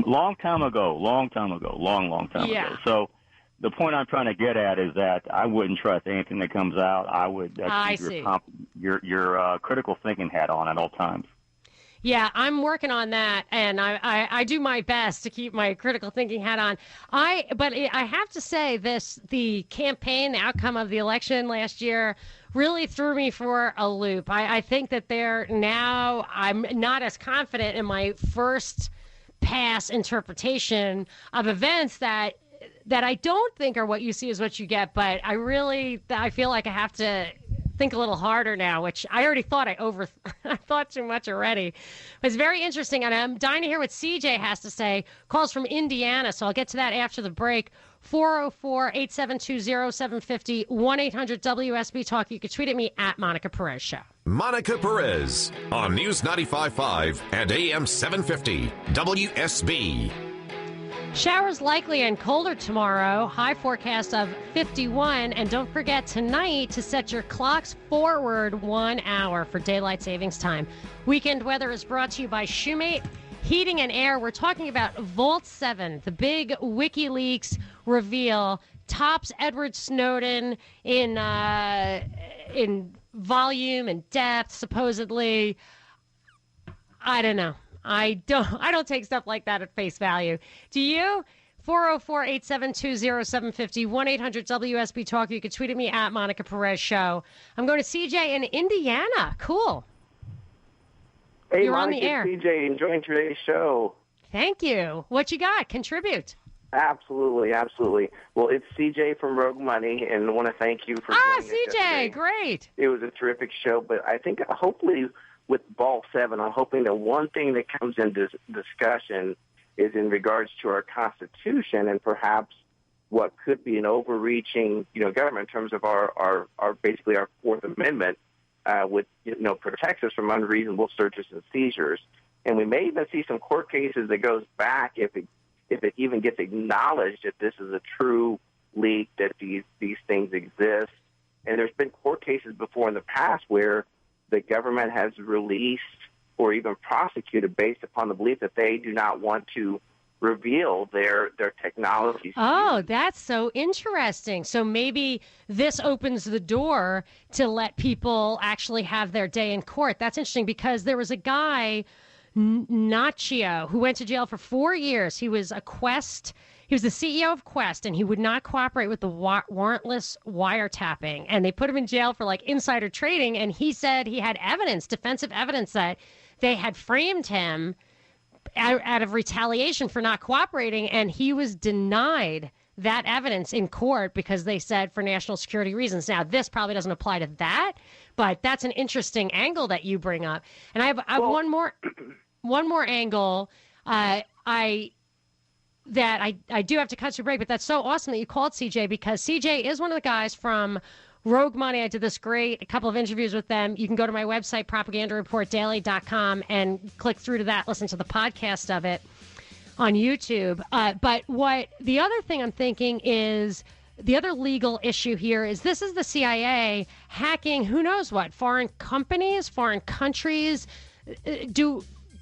Long time ago. Long time ago. So the point I'm trying to get at is that I wouldn't trust anything that comes out. I would keep your critical thinking hat on at all times. Yeah, I'm working on that, and I do my best to keep my critical thinking hat on. But I have to say the campaign, the outcome of the election last year really threw me for a loop. I think that I'm not as confident in my first pass interpretation of events that I don't think are what you see is what you get, but I feel like I have to think a little harder now, which I already thought I thought too much already. But it's very interesting, and I'm dying to hear what CJ has to say. Calls from Indiana, so I'll get to that after the break. 404-872-0750, 1-800-WSB Talk. You can tweet at me at Monica Perez Show. Monica Perez on News 95.5 and AM 750 WSB. Showers likely and colder tomorrow. High forecast of 51. And don't forget tonight to set your clocks forward 1 hour for daylight savings time. Weekend weather is brought to you by Shoemate Heating and Air. We're talking about Vault 7, the big WikiLeaks reveal. Tops Edward Snowden in volume and depth, supposedly. I don't know. I don't take stuff like that at face value. Do you? 404-872-0750, 1-800-WSB Talk. You can tweet at me at Monica Perez Show. I'm going to CJ in Indiana. Cool. Hey, You're Monica, on the air. CJ, enjoying today's show. Thank you. What you got? Contribute. Absolutely, absolutely. Well, it's CJ from Rogue Money, and I want to thank you for joining us CJ, yesterday. great. It was a terrific show, but I think hopefully with Ball 7, I'm hoping that one thing that comes into discussion is in regards to our Constitution and perhaps what could be an overreaching, government in terms of our basically our Fourth Amendment, which protects us from unreasonable searches and seizures. And we may even see some court cases that goes back if it even gets acknowledged that this is a true leak, that these things exist. And there's been court cases before in the past where the government has released or even prosecuted based upon the belief that they do not want to reveal their technologies. Oh, that's so interesting. So maybe this opens the door to let people actually have their day in court. That's interesting because there was a guy, Nacho, who went to jail for 4 years. He was the CEO of Quest, and he would not cooperate with the warrantless wiretapping. And they put him in jail for insider trading. And he said he had defensive evidence that they had framed him out of retaliation for not cooperating. And he was denied that evidence in court because they said for national security reasons. Now, this probably doesn't apply to that, but that's an interesting angle that you bring up. And I have one more angle. I do have to cut to a break, but that's so awesome that you called CJ, because CJ is one of the guys from Rogue Money. I did a couple of interviews with them. You can go to my website, propagandareportdaily.com, and click through to that, listen to the podcast of it on YouTube. But the other thing I'm thinking is, the other legal issue here is this is the CIA hacking who knows what, foreign companies, foreign countries.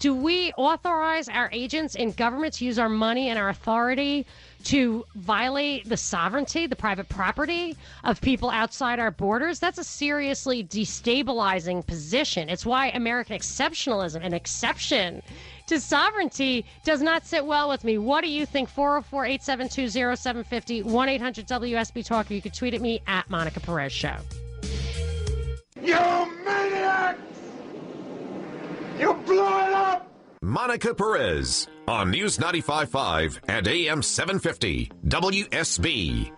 Do we authorize our agents in government to use our money and our authority to violate the sovereignty, the private property of people outside our borders? That's a seriously destabilizing position. It's why American exceptionalism, an exception to sovereignty, does not sit well with me. What do you think? 404-872-0750, 1-800-WSB Talk. You can tweet at me at Monica Perez Show. You maniacs! You blew it up! Monica Perez on News 95.5 and AM 750 WSB.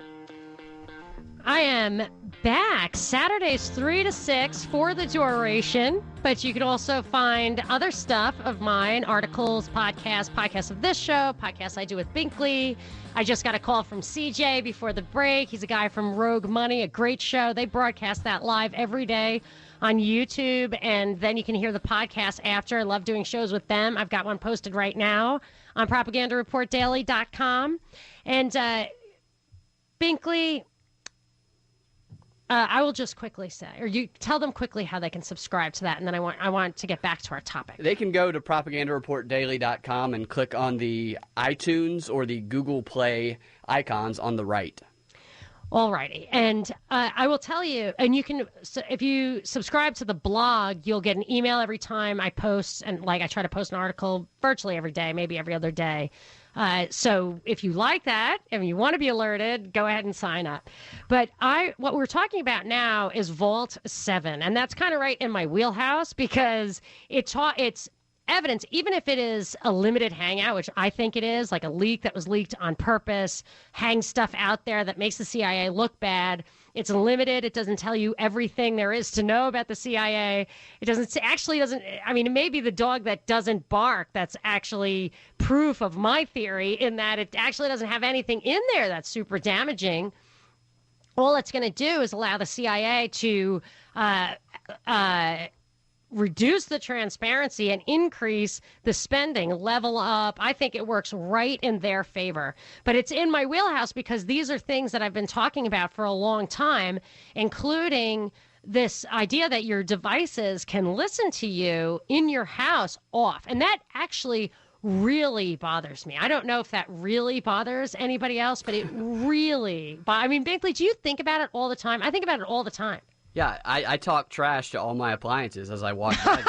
I am back Saturdays 3 to 6 for the duration, but you can also find other stuff of mine, articles, podcasts of this show, podcasts I do with Binkley. I just got a call from CJ before the break. He's a guy from Rogue Money, a great show. They broadcast that live every day on YouTube, and then you can hear the podcast after. I love doing shows with them. I've got one posted right now on propagandareportdaily.com. And Binkley, I will just quickly say, or you tell them quickly how they can subscribe to that, and then I want to get back to our topic. They can go to propagandareportdaily.com and click on the iTunes or the Google Play icons on the right. All righty. And I will tell you, and you can, so if you subscribe to the blog, you'll get an email every time I post. And I try to post an article virtually every day, maybe every other day. So if you like that and you want to be alerted, go ahead and sign up. But what we're talking about now is Vault 7. And that's kind of right in my wheelhouse because it's evidence, even if it is a limited hangout, which I think it is, like a leak that was leaked on purpose, hang stuff out there that makes the CIA look bad. It's limited. It doesn't tell you everything there is to know about the CIA. It doesn't. I mean, it may be the dog that doesn't bark that's actually proof of my theory in that it actually doesn't have anything in there that's super damaging. All it's going to do is allow the CIA to reduce the transparency and increase the spending, level up. I think it works right in their favor. But it's in my wheelhouse because these are things that I've been talking about for a long time, including this idea that your devices can listen to you in your house off. And that actually really bothers me. I don't know if that really bothers anybody else, but it really, I mean, Binkley, do you think about it all the time? I think about it all the time. Yeah, I talk trash to all my appliances as I walk by them.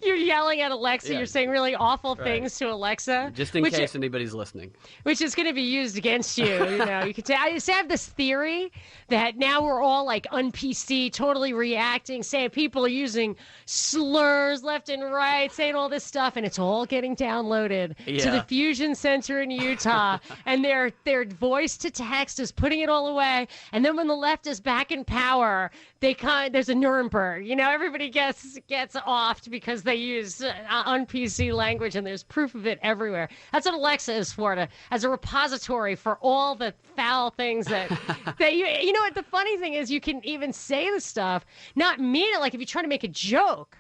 You're yelling at Alexa. Yeah. You're saying really awful things to Alexa. Just in case anybody's listening. Which is going to be used against you. You know, you could say, I just have this theory that now we're all like un-PC, totally reacting, saying people are using slurs left and right, saying all this stuff, and it's all getting downloaded to the Fusion Center in Utah, and their voice to text is putting it all away. And then when the left is back in power, there's a Nuremberg. You know, everybody gets offed because they use un-PC language, and there's proof of it everywhere. That's what Alexa is for, as a repository for all the foul things that you know what the funny thing is, you can even say the stuff, not mean it. Like if you try to make a joke,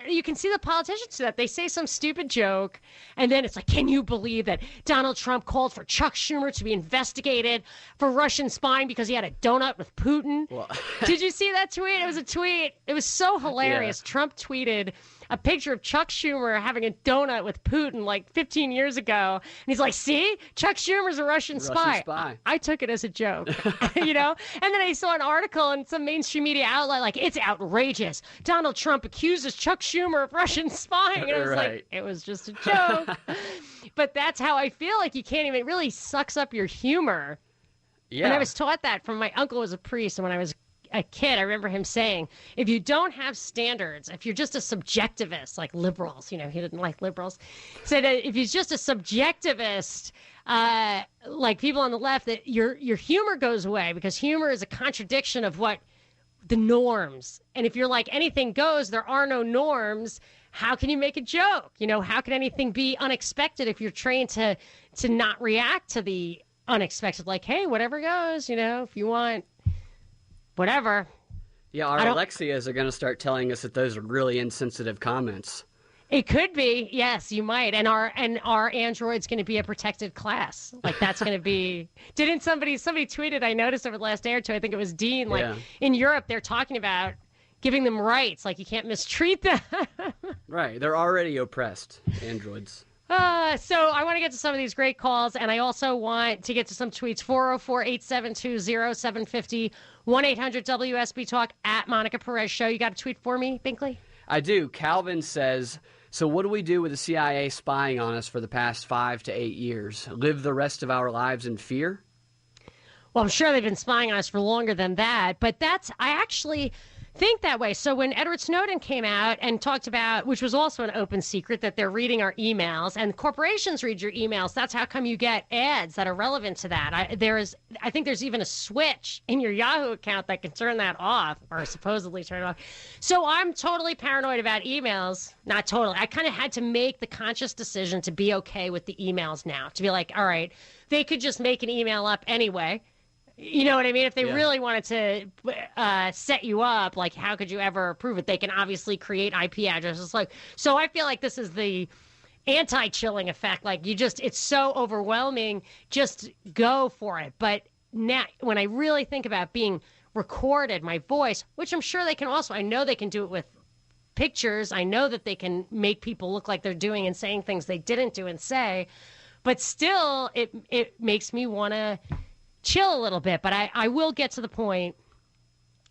you can see the politicians do that. They say some stupid joke, and then it's like, can you believe that Donald Trump called for Chuck Schumer to be investigated for Russian spying because he had a donut with Putin? Well, did you see that tweet? It was a tweet. It was so hilarious. Yeah. Trump tweeted a picture of Chuck Schumer having a donut with Putin like 15 years ago. And he's like, see, Chuck Schumer's a Russian spy. I took it as a joke, you know? And then I saw an article in some mainstream media outlet like, it's outrageous. Donald Trump accuses Chuck Schumer of Russian spying. And I was like, it was just a joke. But that's how I feel. Like you can't even, it really sucks up your humor. Yeah. And I was taught that from my uncle was a priest. And when I was a kid, I remember him saying, if you don't have standards, if you're just a subjectivist, like liberals, you know, he didn't like liberals, said if you're just a subjectivist, like people on the left, that your humor goes away because humor is a contradiction of what the norms. And if you're like anything goes, there are no norms. How can you make a joke? You know, how can anything be unexpected if you're trained to not react to the unexpected? Like, hey, whatever goes, you know, if you want whatever. Yeah, our Alexias are going to start telling us that those are really insensitive comments. It could be, yes, you might. And our Android's going to be a protected class. Like that's going to be. Didn't somebody tweeted? I noticed over the last day or two. I think it was Dean. Like in Europe, they're talking about giving them rights. Like you can't mistreat them. Right, they're already oppressed, androids. So I want to get to some of these great calls, and I also want to get to some tweets. 404-872-0750, 1-800-WSB-TALK, at Monica Perez Show. You got a tweet for me, Binkley? I do. Calvin says, so what do we do with the CIA spying on us for the past 5 to 8 years? Live the rest of our lives in fear? Well, I'm sure they've been spying on us for longer than that, but I actually think that way. So when Edward Snowden came out and talked about, which was also an open secret, that they're reading our emails, and corporations read your emails. That's how come you get ads that are relevant to that. I think there's even a switch in your Yahoo account that can turn that off, or supposedly turn it off. So I'm totally paranoid about emails. Not totally. I kind of had to make the conscious decision to be okay with the emails now, to be like, all right, they could just make an email up anyway. You know what I mean? If they really wanted to set you up, like how could you ever prove it? They can obviously create IP addresses. Like, so I feel like this is the anti-chilling effect. Like it's so overwhelming. Just go for it. But now, when I really think about being recorded, my voice, which I'm sure they can also, I know they can do it with pictures. I know that they can make people look like they're doing and saying things they didn't do and say. but still it makes me want to chill a little bit. But I will get to the point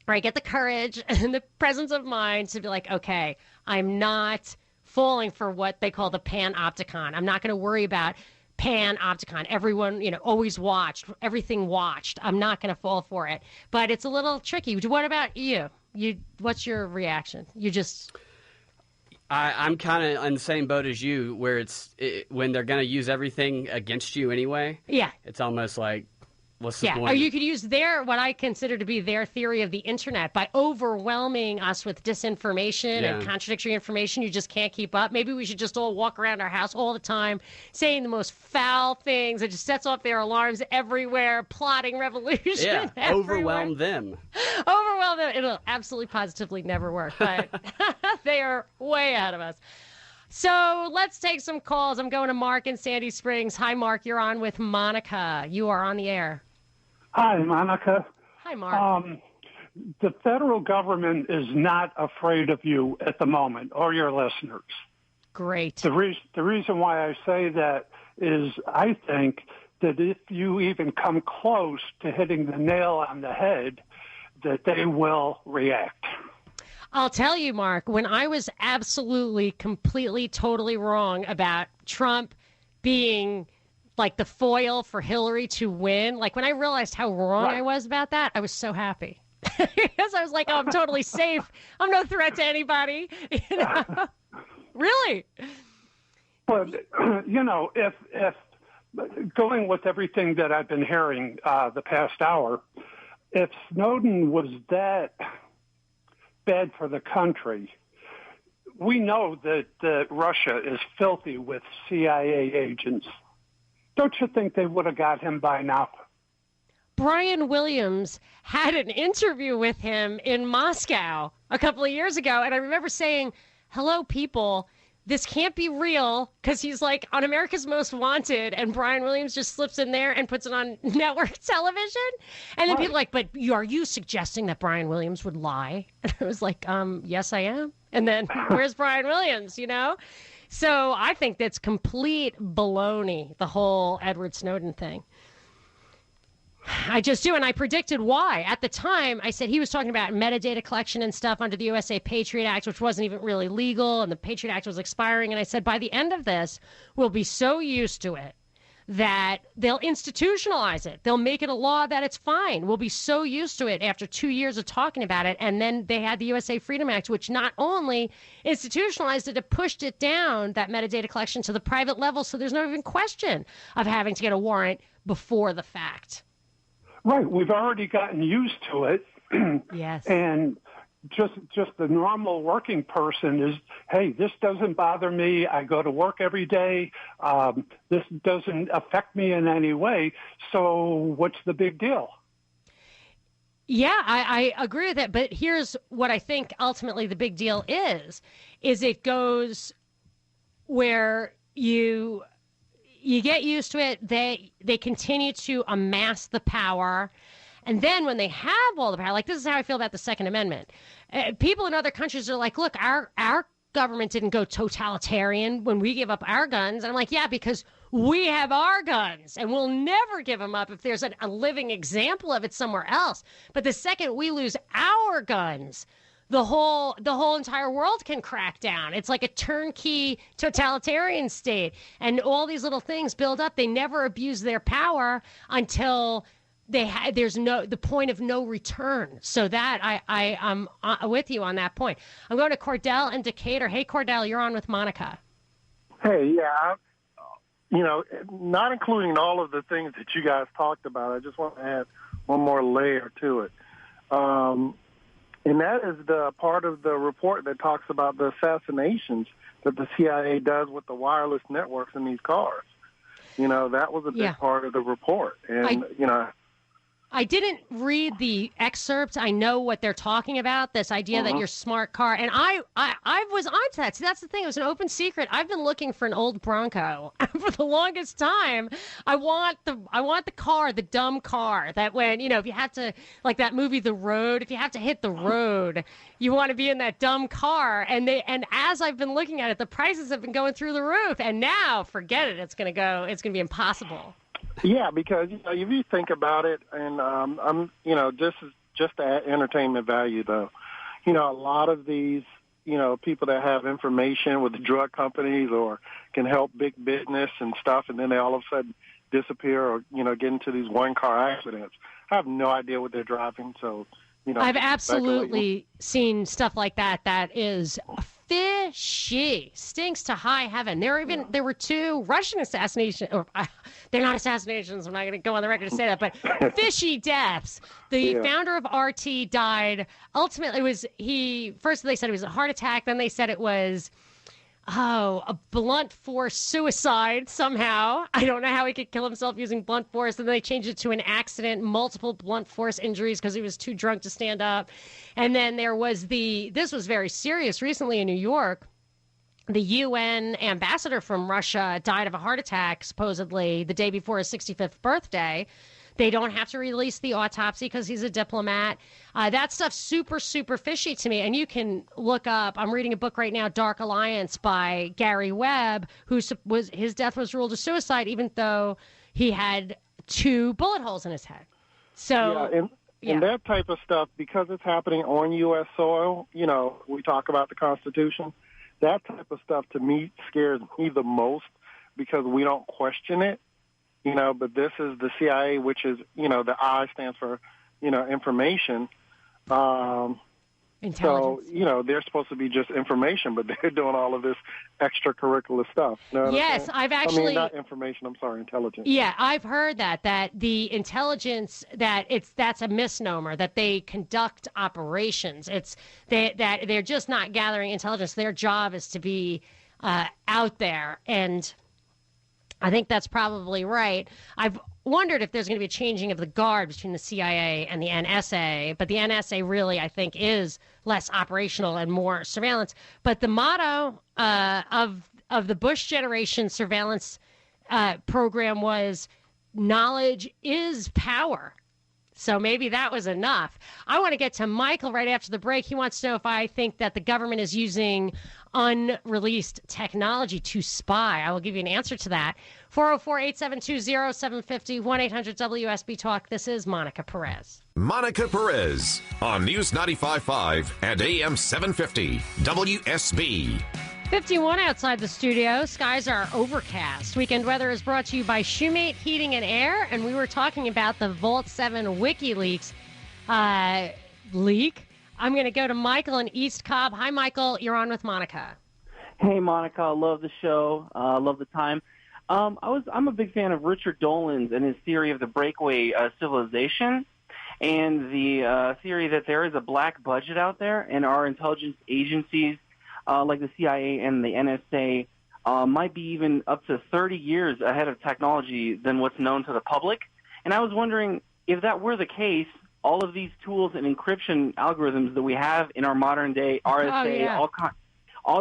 where I get the courage and the presence of mind to be like, okay, I'm not falling for what they call the panopticon. I'm not going to worry about panopticon. Everyone, always watched, everything watched. I'm not going to fall for it. But it's a little tricky. What about you? What's your reaction? I'm kind of on the same boat as you, where when they're going to use everything against you anyway. Yeah. It's almost like, what's the point? Or you could use what I consider to be their theory of the internet by overwhelming us with disinformation and contradictory information. You just can't keep up. Maybe we should just all walk around our house all the time saying the most foul things. It just sets off their alarms everywhere, plotting revolution. Yeah, overwhelm them. Overwhelm them. It'll absolutely positively never work, but they are way ahead of us. So let's take some calls. I'm going to Mark in Sandy Springs. Hi, Mark. You're on with Monica. You are on the air. Hi, Monica. Hi, Mark. The federal government is not afraid of you at the moment or your listeners. Great. The reason why I say that is I think that if you even come close to hitting the nail on the head, that they will react. I'll tell you, Mark, when I was absolutely, completely, totally wrong about Trump being like the foil for Hillary to win, like when I realized how wrong I was about that, I was so happy. Because I was like, oh, I'm totally safe. I'm no threat to anybody. Really? But, if going with everything that I've been hearing the past hour, if Snowden was that bad for the country, we know that Russia is filthy with CIA agents. Don't you think they would have got him by now? Brian Williams had an interview with him in Moscow a couple of years ago, and I remember saying, hello, people, this can't be real, because he's like on America's Most Wanted, and Brian Williams just slips in there and puts it on network television. And then people are like, but are you suggesting that Brian Williams would lie? And I was like, yes, I am. And then where's Brian Williams, So I think that's complete baloney, the whole Edward Snowden thing. I just do, and I predicted why. At the time, I said he was talking about metadata collection and stuff under the USA Patriot Act, which wasn't even really legal, and the Patriot Act was expiring. And I said, by the end of this, we'll be so used to it that they'll institutionalize it. They'll make it a law that it's fine. We'll be so used to it after 2 years of talking about it. And then they had the USA Freedom Act, which not only institutionalized it, it pushed it down, that metadata collection, to the private level. So there's no even question of having to get a warrant before the fact. Right. We've already gotten used to it. Yes. And just the normal working person is, hey, this doesn't bother me. I go to work every day. This doesn't affect me in any way. So what's the big deal? Yeah, I agree with that. But here's what I think ultimately the big deal is it goes where you get used to it. They continue to amass the power. And then when they have all the power, like this is how I feel about the Second Amendment. People in other countries are like, look, our government didn't go totalitarian when we give up our guns. And I'm like, yeah, because we have our guns and we'll never give them up if there's a living example of it somewhere else. But the second we lose our guns, the whole entire world can crack down. It's like a turnkey totalitarian state. And all these little things build up. They never abuse their power until there's the point of no return. So that I'm with you on that point. I'm going to Cordell in Decatur. Hey, Cordell, you're on with Monica. Hey, yeah, not including all of the things that you guys talked about, I just want to add one more layer to it. And that is the part of the report that talks about the assassinations that the CIA does with the wireless networks in these cars. That was a big part of the report. And, I didn't read the excerpt. I know what they're talking about, this idea that your smart car, and I was onto that. See, that's the thing. It was an open secret. I've been looking for an old Bronco for the longest time. I want the car, the dumb car that when, if you have to, like that movie The Road, if you have to hit the road, you want to be in that dumb car. And as I've been looking at it, the prices have been going through the roof, and now forget it. It's going to be impossible. Yeah, because if you think about it, and this is just to add entertainment value, though. A lot of these, people that have information with the drug companies or can help big business and stuff, and then they all of a sudden disappear or get into these one-car accidents. I have no idea what they're driving, so I've absolutely seen stuff like that. That is fishy. Stinks to high heaven. There were 2 Russian assassinations, or they're not assassinations. I'm not going to go on the record to say that, but fishy deaths. The founder of RT died. Ultimately, first they said it was a heart attack. Then they said it was a blunt force suicide somehow. I don't know how he could kill himself using blunt force. And then they changed it to an accident, multiple blunt force injuries because he was too drunk to stand up. And then there was this was very serious recently in New York. The UN ambassador from Russia died of a heart attack, supposedly the day before his 65th birthday. They don't have to release the autopsy because he's a diplomat. That stuff's super, super fishy to me. And you can look up, I'm reading a book right now, Dark Alliance by Gary Webb, his death was ruled a suicide, even though he had 2 bullet holes in his head. So, and that type of stuff, because it's happening on U.S. soil, we talk about the Constitution. That type of stuff, to me, scares me the most because we don't question it. But this is the CIA, which is, the I stands for, information. Intelligence. So, they're supposed to be just information, but they're doing all of this extracurricular stuff. Yes, I've actually... not information, I'm sorry, intelligence. Yeah, I've heard that the intelligence, that's a misnomer, that they conduct operations. That they're just not gathering intelligence. Their job is to be out there, and I think that's probably right. I've wondered if there's going to be a changing of the guard between the CIA and the NSA, but the NSA really, I think, is less operational and more surveillance. But the motto of the Bush generation surveillance program was knowledge is power. So maybe that was enough. I want to get to Michael right after the break. He wants to know if I think that the government is using unreleased technology to spy. I will give you an answer to that. 404-872-0750, 1-800-WSB Talk. This is Monica Perez. Monica Perez on News 95.5 and AM 750 WSB. 51 outside the studio. Skies are overcast. Weekend weather is brought to you by Shoemate Heating and Air, and we were talking about the Vault 7 Wikileaks leak. I'm going to go to Michael in East Cobb. Hi, Michael. You're on with Monica. Hey, Monica. I love the show. Love the time. I'm a big fan of Richard Dolan's and his theory of the breakaway civilization, and the theory that there is a black budget out there, and our intelligence agencies like the CIA and the NSA might be even up to 30 years ahead of technology than what's known to the public. And I was wondering if that were the case, all of these tools and encryption algorithms that we have in our modern day RSA,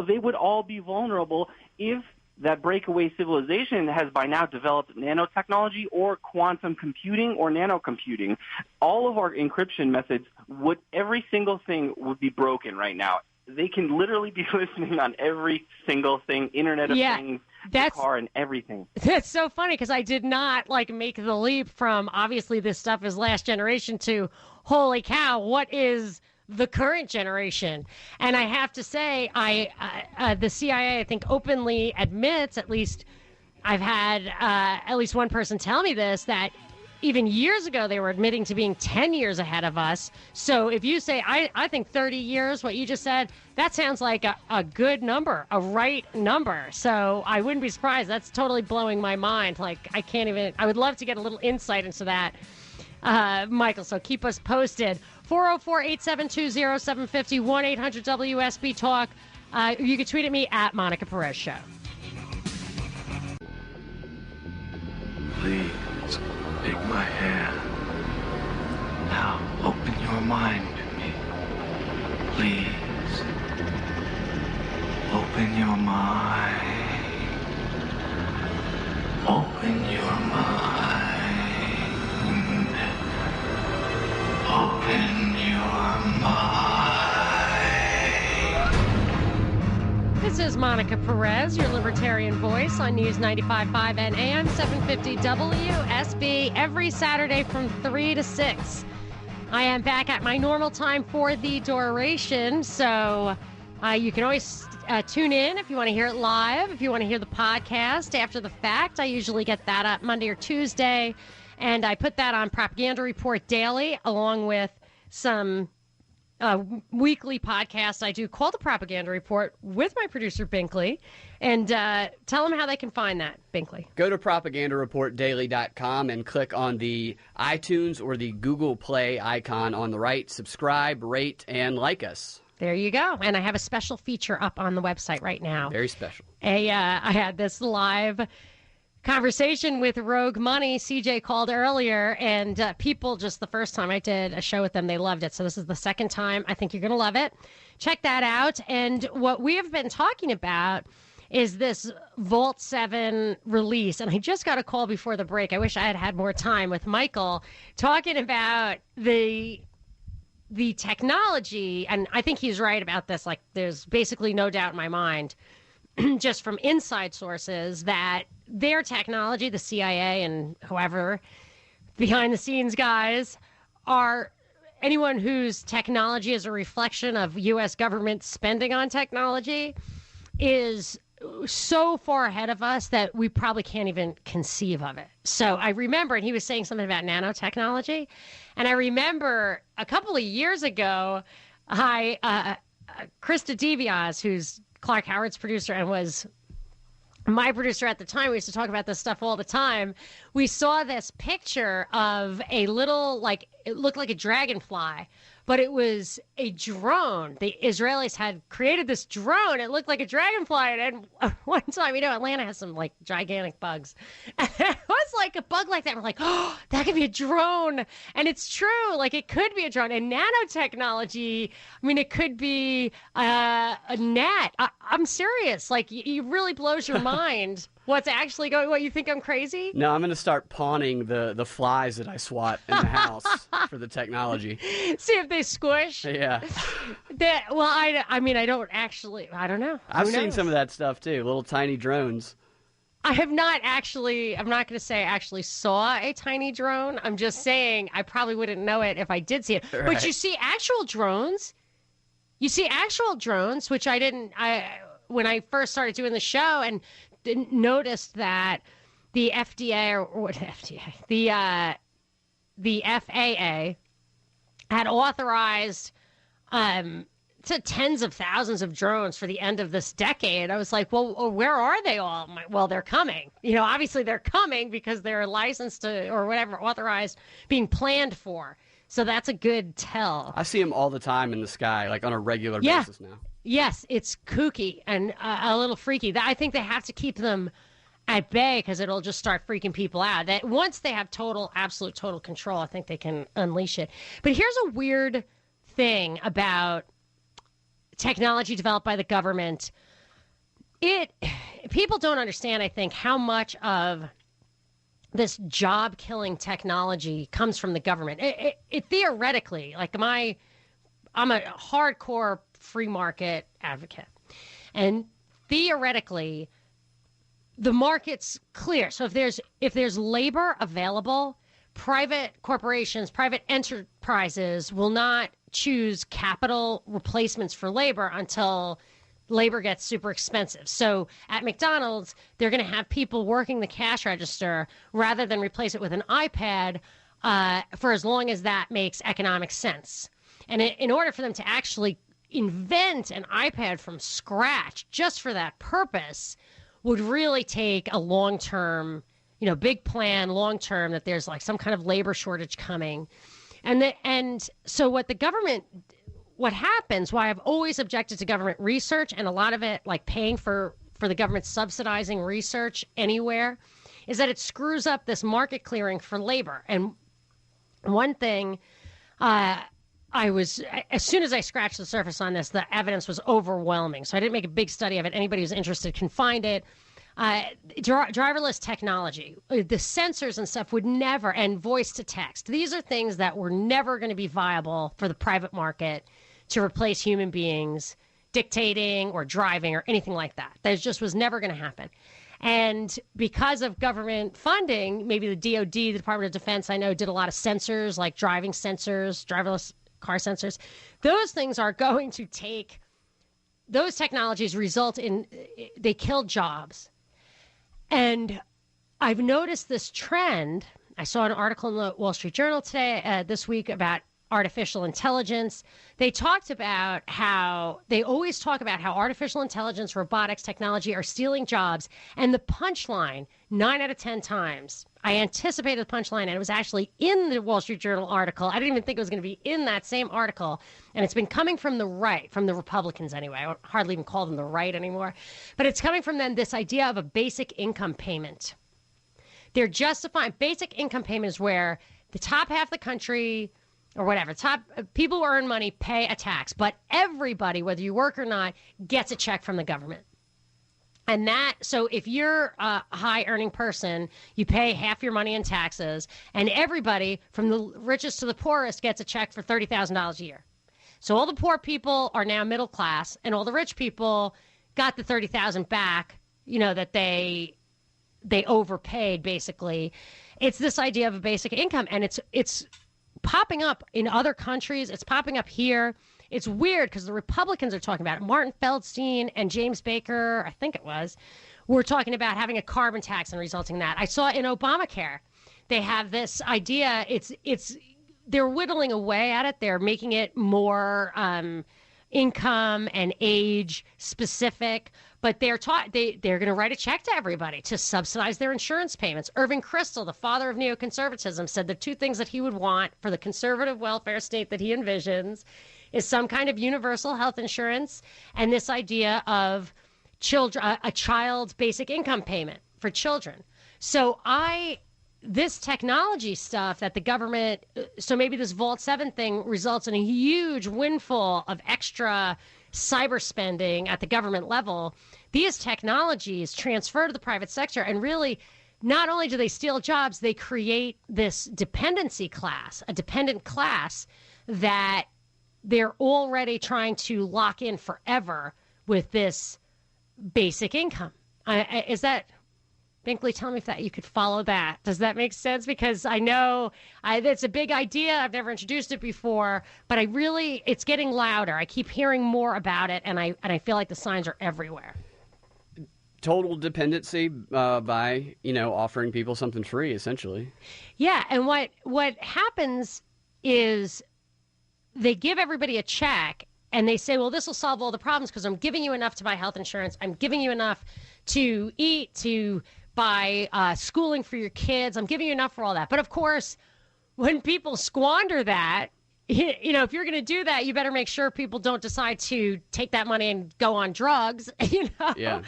they would all be vulnerable if that breakaway civilization has by now developed nanotechnology or quantum computing or nanocomputing. All of our encryption methods every single thing would be broken right now. They can literally be listening on every single thing, Internet of Things, the car, and everything. That's so funny because I did not make the leap from obviously this stuff is last generation to holy cow, what is the current generation? And I have to say, the CIA, I think, openly admits, at least I've had at least one person tell me this, that even years ago, they were admitting to being 10 years ahead of us. So if you say, I think 30 years, what you just said, that sounds like a good number, a right number. So I wouldn't be surprised. That's totally blowing my mind. I would love to get a little insight into that, Michael. So keep us posted. 404-872-0750, 1-800-WSB Talk. You can tweet at me at Monica Perez Show. Please. Take my hand. mind to me. Please. Open your mind. Open your mind. Open your mind. This is Monica Perez, your libertarian voice on News 95.5 and AM 750 WSB every Saturday from 3 to 6. I am back at my normal time for the duration, so you can always tune in if you want to hear it live, if you want to hear the podcast after the fact. I usually get that up Monday or Tuesday, and I put that on Propaganda Report Daily, along with some weekly podcast I do called The Propaganda Report with my producer, Binkley. And tell them how they can find that, Binkley. Go to propagandareportdaily.com and click on the iTunes or the Google Play icon on the right. Subscribe, rate, and like us. There you go. And I have a special feature up on the website right now. Very special. I had this live conversation with Rogue Money. CJ called earlier, and people, just the first time I did a show with them, they loved it. So this is the second time. I think you're going to love it. Check that out. And what we have been talking about is this Vault 7 release. And I just got a call before the break. I wish I had had more time with Michael talking about the technology. And I think he's right about this. Like, there's basically no doubt in my mind, just from inside sources, that their technology, the CIA and whoever, behind the scenes guys, are anyone whose technology is a reflection of U.S. government spending on technology is so far ahead of us that we probably can't even conceive of it. So I remember, and he was saying something about nanotechnology, and I remember a couple of years ago, Krista DeViaz, who's Clark Howard's producer and was my producer at the time, we used to talk about this stuff all the time. We saw this picture of a little, like, it looked like a dragonfly, but it was a drone. The Israelis had created this drone. It looked like a dragonfly. And one time, Atlanta has some, like, gigantic bugs. And it was like a bug like that. We're like, oh, that could be a drone. And it's true. Like, it could be a drone. And nanotechnology, I mean, it could be a net. I'm serious. Like, it really blows your mind. What's actually going? What, you think I'm crazy? No, I'm going to start pawning the flies that I swat in the house for the technology. See if they squish. Yeah. I mean, I don't know. I've seen some of that stuff too, little tiny drones. I have not actually, I'm not going to say I actually saw a tiny drone. I'm just saying I probably wouldn't know it if I did see it. Right. But you see actual drones. Which I didn't, when I first started doing the show and noticed that the FDA the FAA had authorized to tens of thousands of drones for the end of this decade. I was like, well, where are they all? Well, they're coming. Obviously they're coming because they're licensed to, or whatever, authorized, being planned for. So that's a good tell. I see them all the time in the sky, like on a regular basis now. Yes, it's kooky and a little freaky. I think they have to keep them at bay because it'll just start freaking people out. That once they have absolute total control, I think they can unleash it. But here's a weird thing about technology developed by the government. People don't understand, I think, how much of this job-killing technology comes from the government. It theoretically, like I'm a hardcore free market advocate, and theoretically, the market's clear. So if there's labor available, private corporations, private enterprises will not choose capital replacements for labor until labor gets super expensive. So at McDonald's, they're going to have people working the cash register rather than replace it with an iPad for as long as that makes economic sense. And in order for them to actually invent an iPad from scratch just for that purpose would really take a long-term, big plan, long-term, that there's like some kind of labor shortage coming. And so what happens, why I've always objected to government research, and a lot of it, like paying for the government subsidizing research anywhere, is that it screws up this market clearing for labor. And one thing as soon as I scratched the surface on this, the evidence was overwhelming. So I didn't make a big study of it. Anybody who's interested can find it. Driverless technology, the sensors and stuff would never, and voice to text. These are things that were never going to be viable for the private market to replace human beings dictating or driving or anything like that. That just was never going to happen. And because of government funding, maybe the DOD, the Department of Defense, I know, did a lot of sensors, like driving sensors, driverless car sensors. Those things are going to take, those technologies result in, they kill jobs. And I've noticed this trend. I saw an article in the Wall Street Journal today, this week, about artificial intelligence. They talked about how they always talk about how artificial intelligence, robotics, technology are stealing jobs. And the punchline, 9 out of 10 times, I anticipated the punchline, and it was actually in the Wall Street Journal article. I didn't even think it was going to be in that same article. And it's been coming from the right, from the Republicans anyway. I hardly even call them the right anymore. But it's coming from them, this idea of a basic income payment. They're justifying basic income payment is where the top half of the country, or whatever, top people who earn money pay a tax, but everybody, whether you work or not, gets a check from the government. And that, so if you're a high earning person, you pay half your money in taxes, and everybody from the richest to the poorest gets a check for $30,000 a year. So all the poor people are now middle class, and all the rich people got the $30,000 back, you know, that they overpaid, basically. It's this idea of a basic income, and it's popping up in other countries. It's popping up here. It's weird because the Republicans are talking about it. Martin Feldstein and James Baker, I think it was, were talking about having a carbon tax and resulting in that. I saw in Obamacare, they have this idea. They're whittling away at it. They're making it more income and age specific, but they're going to write a check to everybody to subsidize their insurance payments. Irving Kristol, the father of neoconservatism, said the two things that he would want for the conservative welfare state that he envisions is some kind of universal health insurance and this idea of a child's basic income payment for children. So this technology stuff that the government, so maybe this Vault 7 thing results in a huge windfall of extra cyber spending at the government level. These technologies transfer to the private sector, and really, not only do they steal jobs, they create this dependency class, a dependent class that they're already trying to lock in forever with this basic income. Is that... Binkley, tell me if that you could follow that. Does that make sense? Because I know it's a big idea. I've never introduced it before, but it's getting louder. I keep hearing more about it, and I feel like the signs are everywhere. Total dependency by, offering people something free, essentially. Yeah, and what happens is they give everybody a check, and they say, well, this will solve all the problems because I'm giving you enough to buy health insurance. I'm giving you enough to eat, to buy schooling for your kids. I'm giving you enough for all that. But of course, when people squander that, if you're going to do that, you better make sure people don't decide to take that money and go on drugs, Yeah.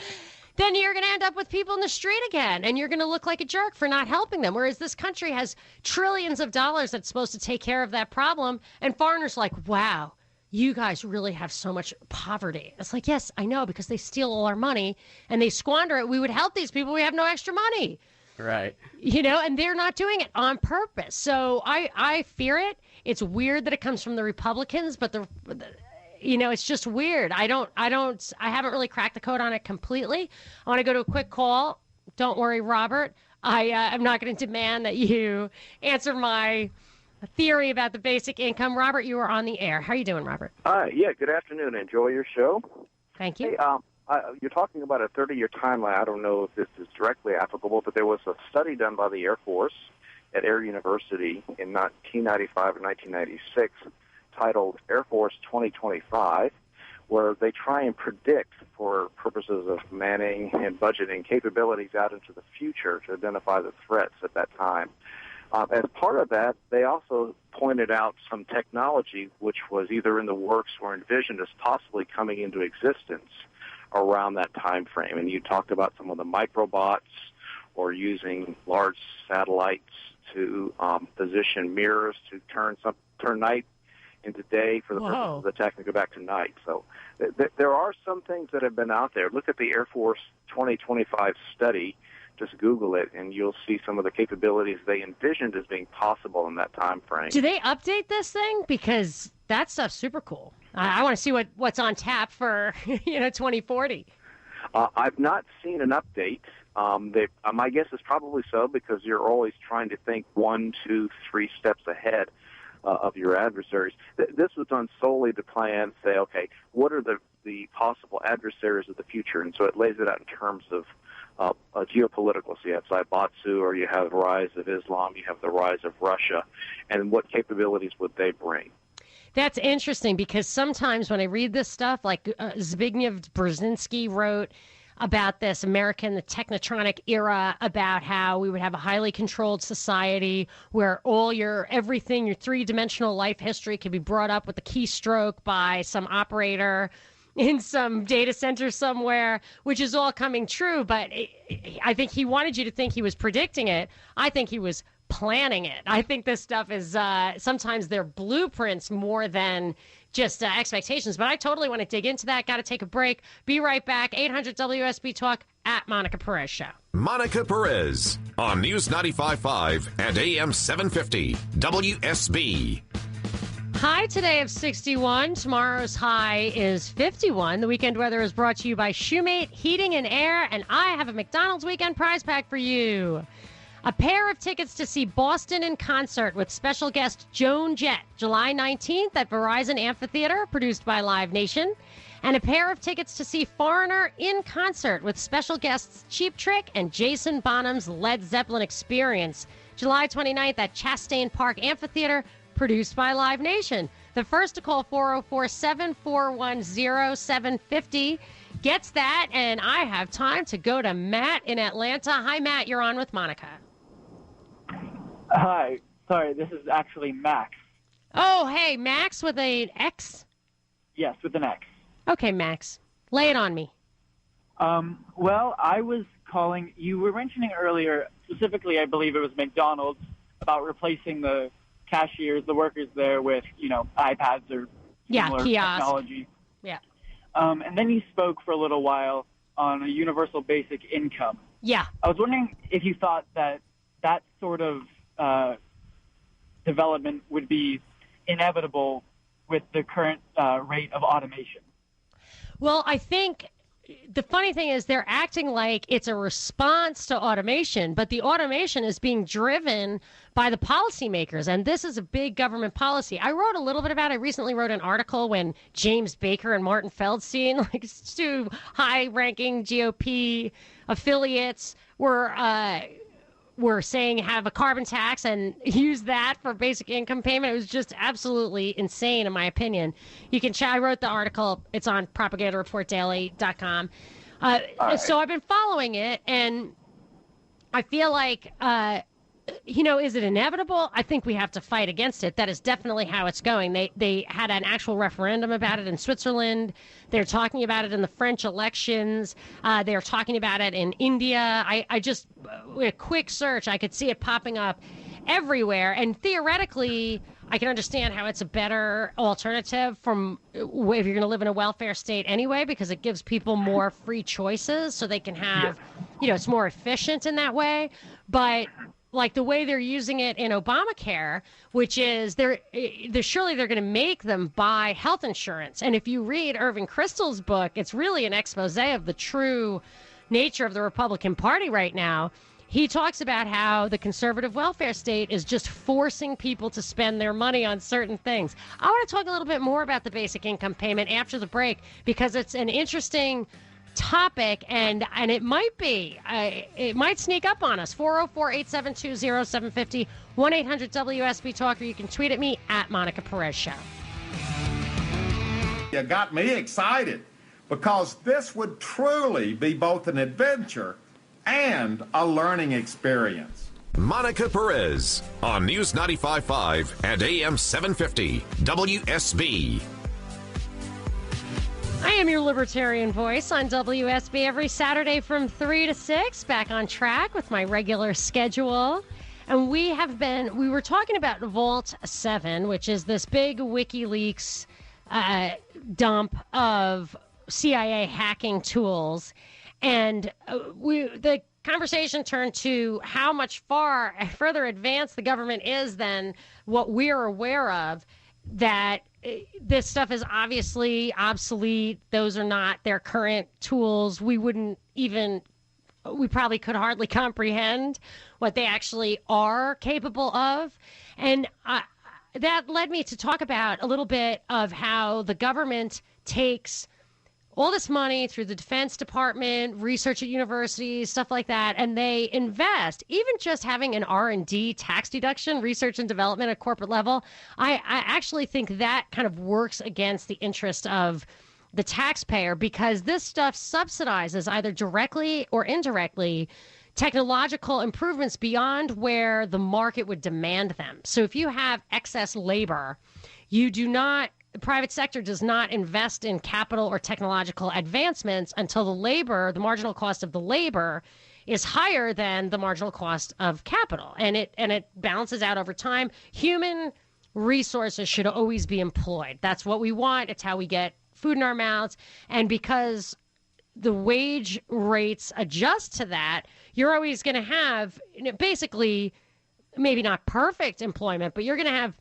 Then you're going to end up with people in the street again, and you're going to look like a jerk for not helping them. Whereas this country has trillions of dollars that's supposed to take care of that problem, and foreigners like, wow, you guys really have so much poverty. It's like, yes, I know, because they steal all our money and they squander it. We would help these people. We have no extra money. Right. And they're not doing it on purpose. So I fear it. It's weird that it comes from the Republicans, but it's just weird. I haven't really cracked the code on it completely. I want to go to a quick call. Don't worry, Robert. I'm not going to demand that you answer my theory about the basic income. Robert, you are on the air. How are you doing, Robert? Yeah, good afternoon. Enjoy your show. Thank you. Hey, you're talking about a 30-year timeline. I don't know if this is directly applicable, but there was a study done by the Air Force at Air University in 1995 and 1996 titled Air Force 2025, where they try and predict, for purposes of manning and budgeting, capabilities out into the future to identify the threats at that time. As part of that, they also pointed out some technology which was either in the works or envisioned as possibly coming into existence around that time frame. And you talked about some of the microbots or using large satellites to position mirrors to turn night into day for the purpose of the attack and go back to night. So there are some things that have been out there. Look at the Air Force 2025 study. Just Google it, and you'll see some of the capabilities they envisioned as being possible in that time frame. Do they update this thing? Because that stuff's super cool. I want to see what's on tap for 2040. I've not seen an update. My guess is probably so, because you're always trying to think 1, 2, 3 steps ahead of your adversaries. This was done solely to plan, say, okay, what are the possible adversaries of the future? And so it lays it out in terms of geopolitical. So you have Zaibatsu, or you have the rise of Islam, you have the rise of Russia, and what capabilities would they bring? That's interesting, because sometimes when I read this stuff, like Zbigniew Brzezinski wrote about this America in the Technotronic era, about how we would have a highly controlled society where everything, your three-dimensional life history could be brought up with a keystroke by some operator in some data center somewhere, which is all coming true. But I think he wanted you to think he was predicting it. I think he was planning it. I think this stuff is sometimes they're blueprints more than just expectations. But I totally want to dig into that. Got to take a break. Be right back. 800 WSB Talk at Monica Perez Show. Monica Perez on News 95.5 and AM 750 WSB. High today of 61. Tomorrow's high is 51. The weekend weather is brought to you by Shoemate Heating and Air, and I have a McDonald's weekend prize pack for you. A pair of tickets to see Boston in concert with special guest Joan Jett, July 19th at Verizon Amphitheater, produced by Live Nation. And a pair of tickets to see Foreigner in concert with special guests Cheap Trick and Jason Bonham's Led Zeppelin Experience, July 29th at Chastain Park Amphitheater, produced by Live Nation. The first to call 404-741-0750 gets that, and I have time to go to Matt in Atlanta. Hi, Matt. You're on with Monica. Hi. Sorry, this is actually Max. Oh, hey, Max with an X? Yes, with an X. Okay, Max. Lay it on me. Well, I was calling. You were mentioning earlier, specifically, I believe it was McDonald's, about replacing the cashiers, the workers there, with, iPads or similar technology. Yeah. And then you spoke for a little while on a universal basic income. Yeah. I was wondering if you thought that sort of development would be inevitable with the current rate of automation. Well, I think the funny thing is they're acting like it's a response to automation, but the automation is being driven by the policymakers, and this is a big government policy. I wrote a little bit about it. I recently wrote an article when James Baker and Martin Feldstein, like two high-ranking GOP affiliates, were saying have a carbon tax and use that for basic income payment. It was just absolutely insane, in my opinion. You can I wrote the article. It's on propagandareportdaily.com. So I've been following it, and I feel like, is it inevitable? I think we have to fight against it. That is definitely how it's going. They had an actual referendum about it in Switzerland. They're talking about it in the French elections. They're talking about it in India. I just, with a quick search, I could see it popping up everywhere. And theoretically, I can understand how it's a better alternative from if you're going to live in a welfare state anyway, because it gives people more free choices so they can have, it's more efficient in that way. But like the way they're using it in Obamacare, which is surely they're going to make them buy health insurance. And if you read Irving Kristol's book, it's really an expose of the true nature of the Republican Party right now. He talks about how the conservative welfare state is just forcing people to spend their money on certain things. I want to talk a little bit more about the basic income payment after the break, because it's an interesting topic, and it might sneak up on us. 404-872-0750, 1-800-WSB Talk, or you can tweet at me at Monica Perez Show. You got me excited, because this would truly be both an adventure and a learning experience. Monica Perez on News 95.5 and AM 750 WSB. I am your libertarian voice on WSB every Saturday from 3 to 6, back on track with my regular schedule. And we were talking about Vault 7, which is this big WikiLeaks dump of CIA hacking tools. And the conversation turned to how much further advanced the government is than what we're aware of, that this stuff is obviously obsolete. Those are not their current tools. We probably could hardly comprehend what they actually are capable of. And that led me to talk about a little bit of how the government takes all this money through the Defense Department, research at universities, stuff like that, and they invest, even just having an R&D tax deduction, research and development at corporate level. I actually think that kind of works against the interest of the taxpayer, because this stuff subsidizes either directly or indirectly technological improvements beyond where the market would demand them. So if you have excess labor, the private sector does not invest in capital or technological advancements until the marginal cost of the labor is higher than the marginal cost of capital. And it balances out over time. Human resources should always be employed. That's what we want. It's how we get food in our mouths. And because the wage rates adjust to that, you're always going to have basically maybe not perfect employment, but you're going to have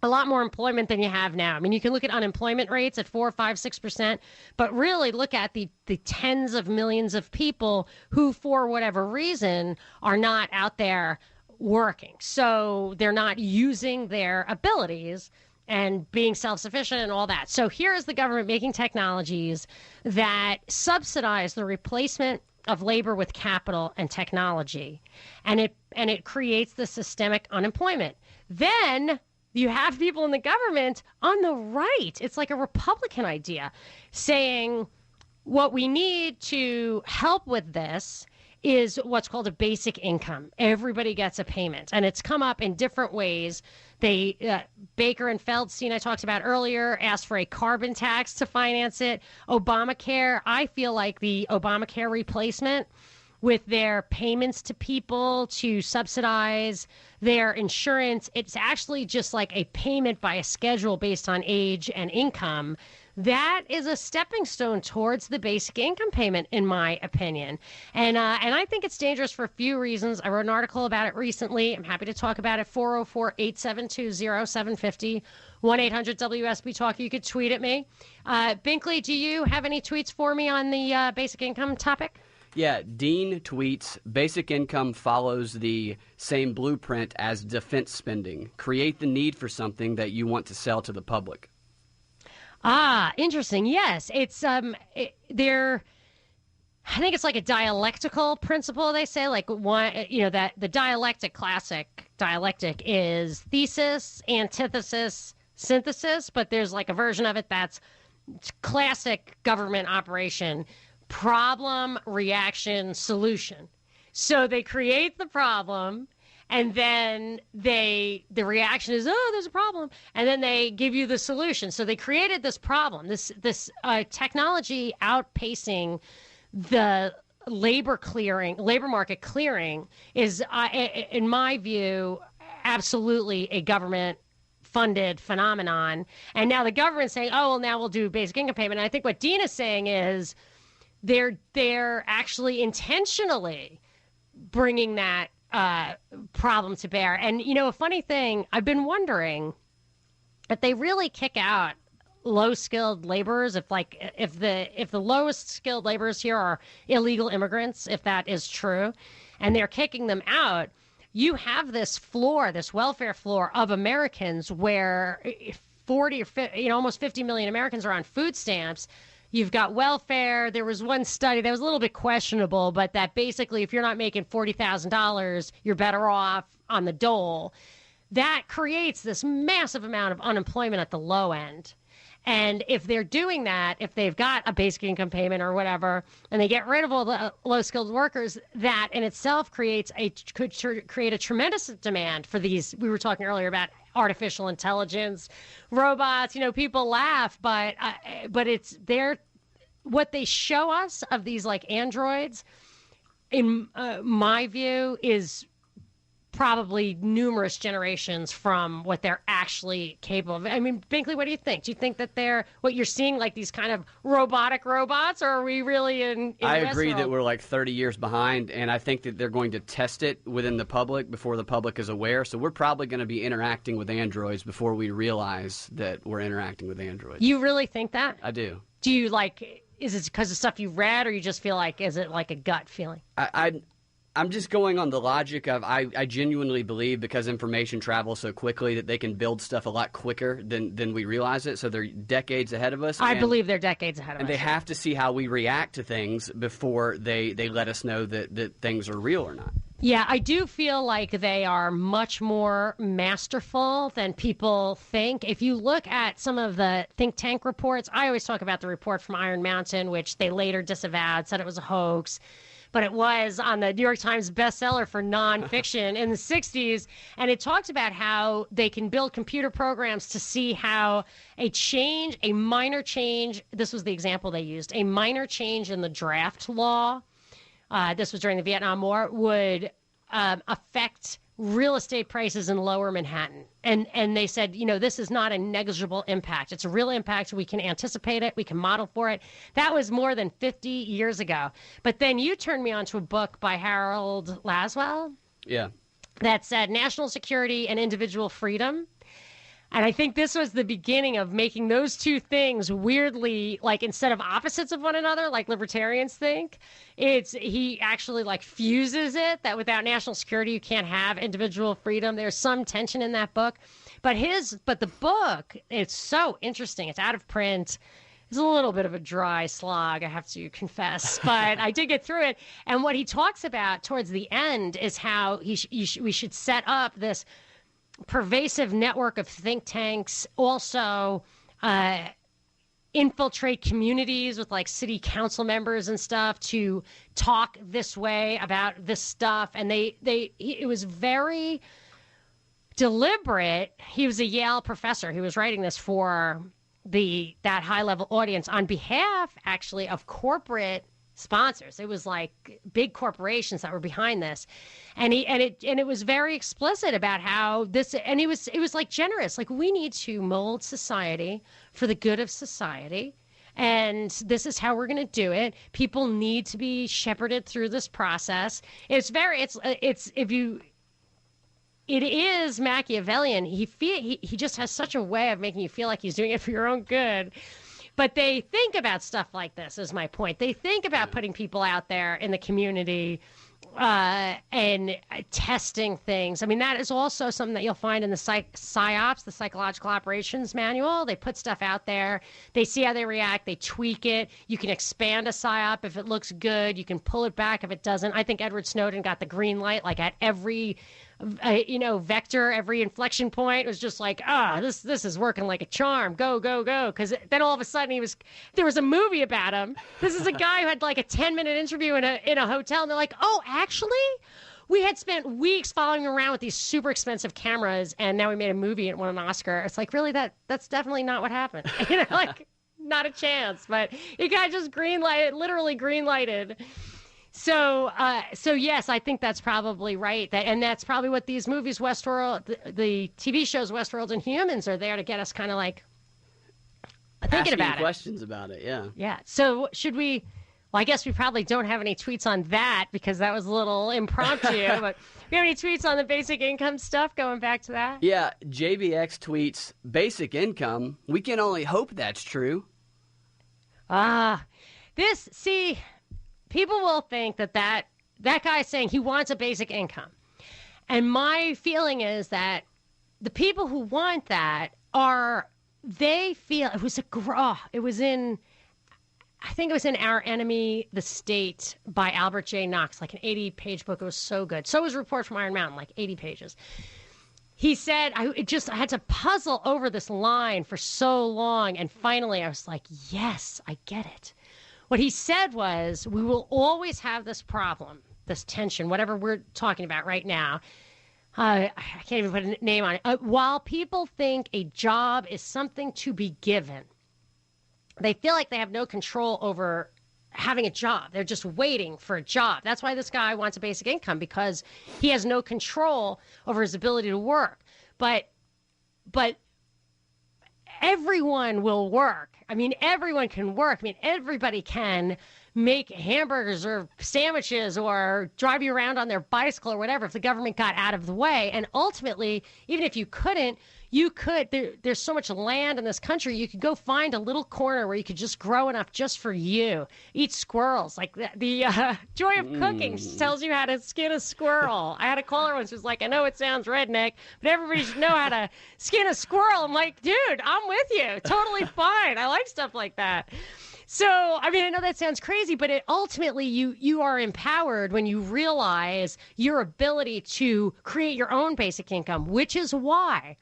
a lot more employment than you have now. I mean, you can look at unemployment rates at 4, 5, 6%, but really look at the tens of millions of people who, for whatever reason, are not out there working. So they're not using their abilities and being self-sufficient and all that. So here is the government making technologies that subsidize the replacement of labor with capital and technology, and it creates the systemic unemployment. Then you have people in the government on the right. It's like a Republican idea saying what we need to help with this is what's called a basic income. Everybody gets a payment, and it's come up in different ways. Baker and Feldstein, I talked about earlier, asked for a carbon tax to finance it. Obamacare, I feel like the Obamacare replacement with their payments to people to subsidize their insurance, it's actually just like a payment by a schedule based on age and income. That is a stepping stone towards the basic income payment, in my opinion. And I think it's dangerous for a few reasons. I wrote an article about it recently. I'm happy to talk about it. 404-872-0750, 1-800-WSB-TALK. You could tweet at me. Binkley, do you have any tweets for me on the basic income topic? Yeah, Dean tweets, basic income follows the same blueprint as defense spending. Create the need for something that you want to sell to the public. Ah, interesting. Yes, it's I think it's like a dialectical principle. They say that the classic dialectic is thesis, antithesis, synthesis, but there's like a version of it that's classic government operation: problem, reaction, solution. So they create the problem, and then the reaction is, oh, there's a problem. And then they give you the solution. So they created this problem, this technology outpacing the labor market clearing is, in my view, absolutely a government-funded phenomenon. And now the government's saying, oh, well, now we'll do basic income payment. And I think what Dean is saying is they're actually intentionally bringing that problem to bear. And, a funny thing, I've been wondering if they really kick out low-skilled laborers, if the lowest skilled laborers here are illegal immigrants, if that is true, and they're kicking them out, you have this welfare floor of Americans where 40 or 50, almost 50 million Americans are on food stamps. You've got welfare. There was one study that was a little bit questionable, but that basically if you're not making $40,000, you're better off on the dole. That creates this massive amount of unemployment at the low end. And if they're doing that, if they've got a basic income payment or whatever, and they get rid of all the low-skilled workers, that in itself could create a tremendous demand for these. We were talking earlier about artificial intelligence, robots. People laugh, but it's what they show us of these like androids, in my view, is probably numerous generations from what they're actually capable of. I mean, Binkley, what do you think? Do you think that they're what you're seeing, like these kind of robotic robots, or are we really in I agree Westworld? that we're like 30 years behind, and I think that they're going to test it within the public before the public is aware. So we're probably going to be interacting with androids before we realize that we're interacting with androids. You really think that? I do. Do you like? Is it because of stuff you read, or you just feel like? Is it like a gut feeling? I'm just going on the logic of I genuinely believe because information travels so quickly that they can build stuff a lot quicker than we realize it. So they're decades ahead of us. I believe they're decades ahead of us. And they have to see how we react to things before they let us know that things are real or not. Yeah, I do feel like they are much more masterful than people think. If you look at some of the think tank reports, I always talk about the report from Iron Mountain, which they later disavowed, said it was a hoax. But it was on the New York Times bestseller for nonfiction in the 60s. And it talked about how they can build computer programs to see how a minor change, this was the example they used, a minor change in the draft law, this was during the Vietnam War, would affect real estate prices in lower Manhattan. And they said, this is not a negligible impact. It's a real impact. We can anticipate it. We can model for it. That was more than 50 years ago. But then you turned me on to a book by Harold Laswell. Yeah. That said national security and individual freedom. And I think this was the beginning of making those two things weirdly, like instead of opposites of one another, like libertarians think, he actually like fuses it that without national security, you can't have individual freedom. There's some tension in that book, but the book, it's so interesting. It's out of print. It's a little bit of a dry slog, I have to confess, but I did get through it. And what he talks about towards the end is how we should set up this pervasive network of think tanks, also infiltrate communities with like city council members and stuff to talk this way about this stuff. And it was very deliberate. He was a Yale professor. He was writing this for that high level audience on behalf actually of corporate sponsors. It was like big corporations that were behind this, and it was very explicit about how this. And it was like generous. Like, we need to mold society for the good of society, and this is how we're going to do it. People need to be shepherded through this process. It is Machiavellian. He just has such a way of making you feel like he's doing it for your own good. But they think about stuff like this, is my point. They think about putting people out there in the community and testing things. I mean, that is also something that you'll find in the PSYOPs, the Psychological Operations Manual. They put stuff out there. They see how they react. They tweak it. You can expand a PSYOP if it looks good. You can pull it back if it doesn't. I think Edward Snowden got the green light, like at every vector, every inflection point. It was just like, this is working like a charm. Go, go, go. Because then all of a sudden there was a movie about him. This is a guy who had like a 10-minute interview in a hotel, and they're like, oh, actually, we had spent weeks following him around with these super expensive cameras, and now we made a movie and won an Oscar. It's like, really, that's definitely not what happened. Like, not a chance. But he got just literally green lighted. So yes, I think that's probably right. And that's probably what these movies, Westworld, the TV shows Westworld and Humans, are there to get us kind of like thinking about it. Questions about it, yeah. Yeah. So should we? Well, I guess we probably don't have any tweets on that because that was a little impromptu. But we have any tweets on the basic income stuff going back to that? Yeah, JBX tweets, basic income. We can only hope that's true. People will think that guy is saying he wants a basic income. And my feeling is that the people who want that they feel, it was in Our Enemy, the State by Albert J. Knox, like an 80-page book. It was so good. So was a report from Iron Mountain, like 80 pages. He said, I had to puzzle over this line for so long. And finally I was like, yes, I get it. What he said was, we will always have this problem, this tension, whatever we're talking about right now. I can't even put a name on it. While people think a job is something to be given, they feel like they have no control over having a job. They're just waiting for a job. That's why this guy wants a basic income, because he has no control over his ability to work. But everyone will work. I mean, everyone can work. I mean, everybody can make hamburgers or sandwiches or drive you around on their bicycle or whatever if the government got out of the way. And ultimately, even if you couldn't, you could. There's so much land in this country. You could go find a little corner where you could just grow enough just for you. Eat squirrels. Like the joy of cooking tells you how to skin a squirrel. I had a caller once who's like, I know it sounds redneck, but everybody should know how to skin a squirrel. I'm like, dude, I'm with you. Totally fine. I like stuff like that. So, I mean, I know that sounds crazy, but ultimately you are empowered when you realize your ability to create your own basic income, which is why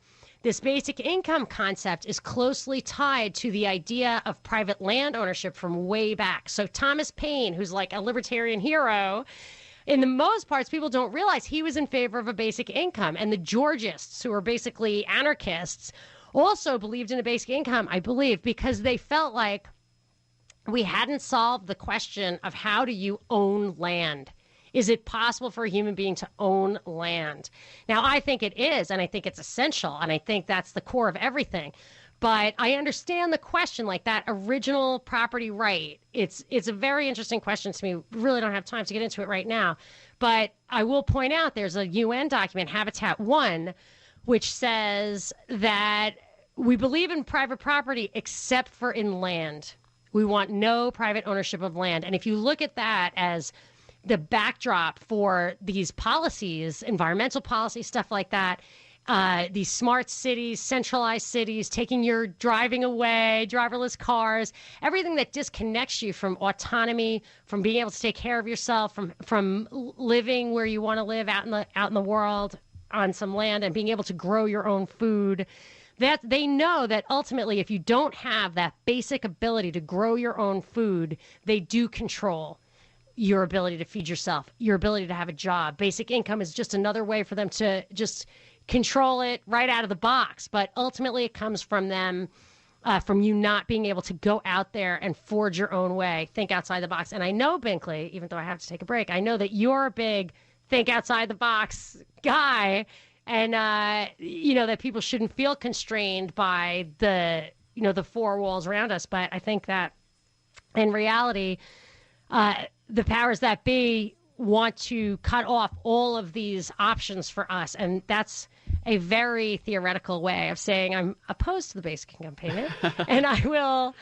this basic income concept is closely tied to the idea of private land ownership from way back. So Thomas Paine, who's like a libertarian hero, in the most parts, people don't realize he was in favor of a basic income. And the Georgists, who are basically anarchists, also believed in a basic income, I believe, because they felt like we hadn't solved the question of how do you own land. Is it possible for a human being to own land? Now, I think it is, and I think it's essential, and I think that's the core of everything. But I understand the question, like that original property right. It's a very interesting question to me. We really don't have time to get into it right now. But I will point out there's a UN document, Habitat 1, which says that we believe in private property except for in land. We want no private ownership of land. And if you look at that as the backdrop for these policies, environmental policy, stuff like that, these smart cities, centralized cities, taking your driving away, driverless cars, everything that disconnects you from autonomy, from being able to take care of yourself, from living where you want to live out in the world on some land and being able to grow your own food. That they know that ultimately, if you don't have that basic ability to grow your own food, they do control your ability to feed yourself, your ability to have a job. Basic income is just another way for them to just control it right out of the box. But ultimately, it comes from them, from you not being able to go out there and forge your own way, think outside the box. And I know, Binkley, even though I have to take a break, I know that you're a big think outside the box guy. And, that people shouldn't feel constrained by the four walls around us. But I think that in reality, the powers that be want to cut off all of these options for us. And that's a very theoretical way of saying I'm opposed to the basic income payment. And I will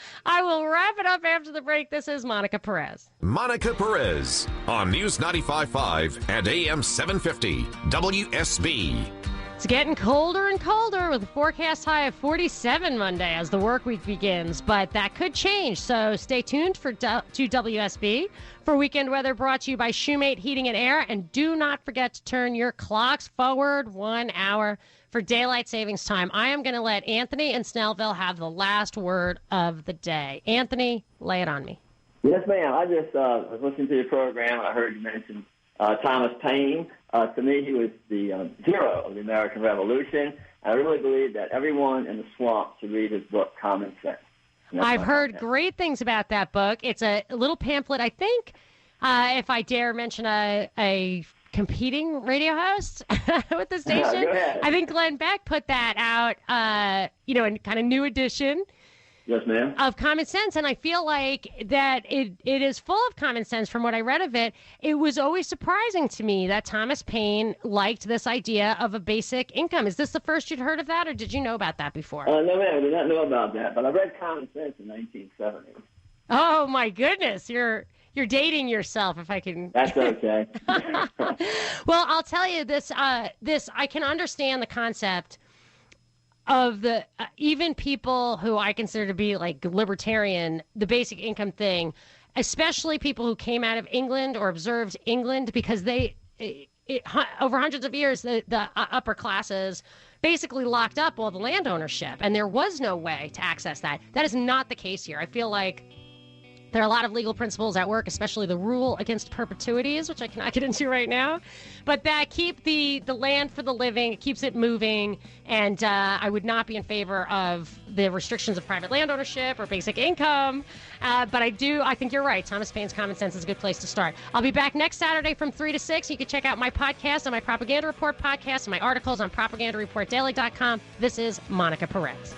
wrap it up after the break. This is Monica Perez. Monica Perez on News 95.5 and AM 750 WSB. It's getting colder and colder with a forecast high of 47 Monday as the work week begins, but that could change. So stay tuned to WSB for weekend weather brought to you by Shoemate Heating and Air. And do not forget to turn your clocks forward 1 hour for daylight savings time. I am going to let Anthony in Snellville have the last word of the day. Anthony, lay it on me. Yes, ma'am. I just was listening to your program. I heard you mention Thomas Paine. To me, he was the hero of the American Revolution. I really believe that everyone in the swamp should read his book, Common Sense. I've heard great things about that book. It's a little pamphlet, I think, if I dare mention a competing radio host with the station. Go ahead. I think Glenn Beck put that out, in kind of new edition. Yes, ma'am. Of Common Sense, and I feel like that it is full of common sense from what I read of it. It was always surprising to me that Thomas Paine liked this idea of a basic income. Is this the first you'd heard of that, or did you know about that before? No, ma'am, I did not know about that, but I read Common Sense in 1970. Oh, my goodness. You're dating yourself, if I can. That's okay. Well, I'll tell you this. I can understand the concept of the even people who I consider to be like libertarian, the basic income thing, especially people who came out of England or observed England, because over hundreds of years, the upper classes basically locked up all the land ownership, and there was no way to access that. That is not the case here. I feel like There are a lot of legal principles at work, especially the rule against perpetuities, which I cannot get into right now. But that keep the land for the living, it keeps it moving, and I would not be in favor of the restrictions of private land ownership or basic income. But I think you're right. Thomas Paine's Common Sense is a good place to start. I'll be back next Saturday from 3 to 6. You can check out my podcast on my Propaganda Report podcast and my articles on propagandareportdaily.com. This is Monica Perez.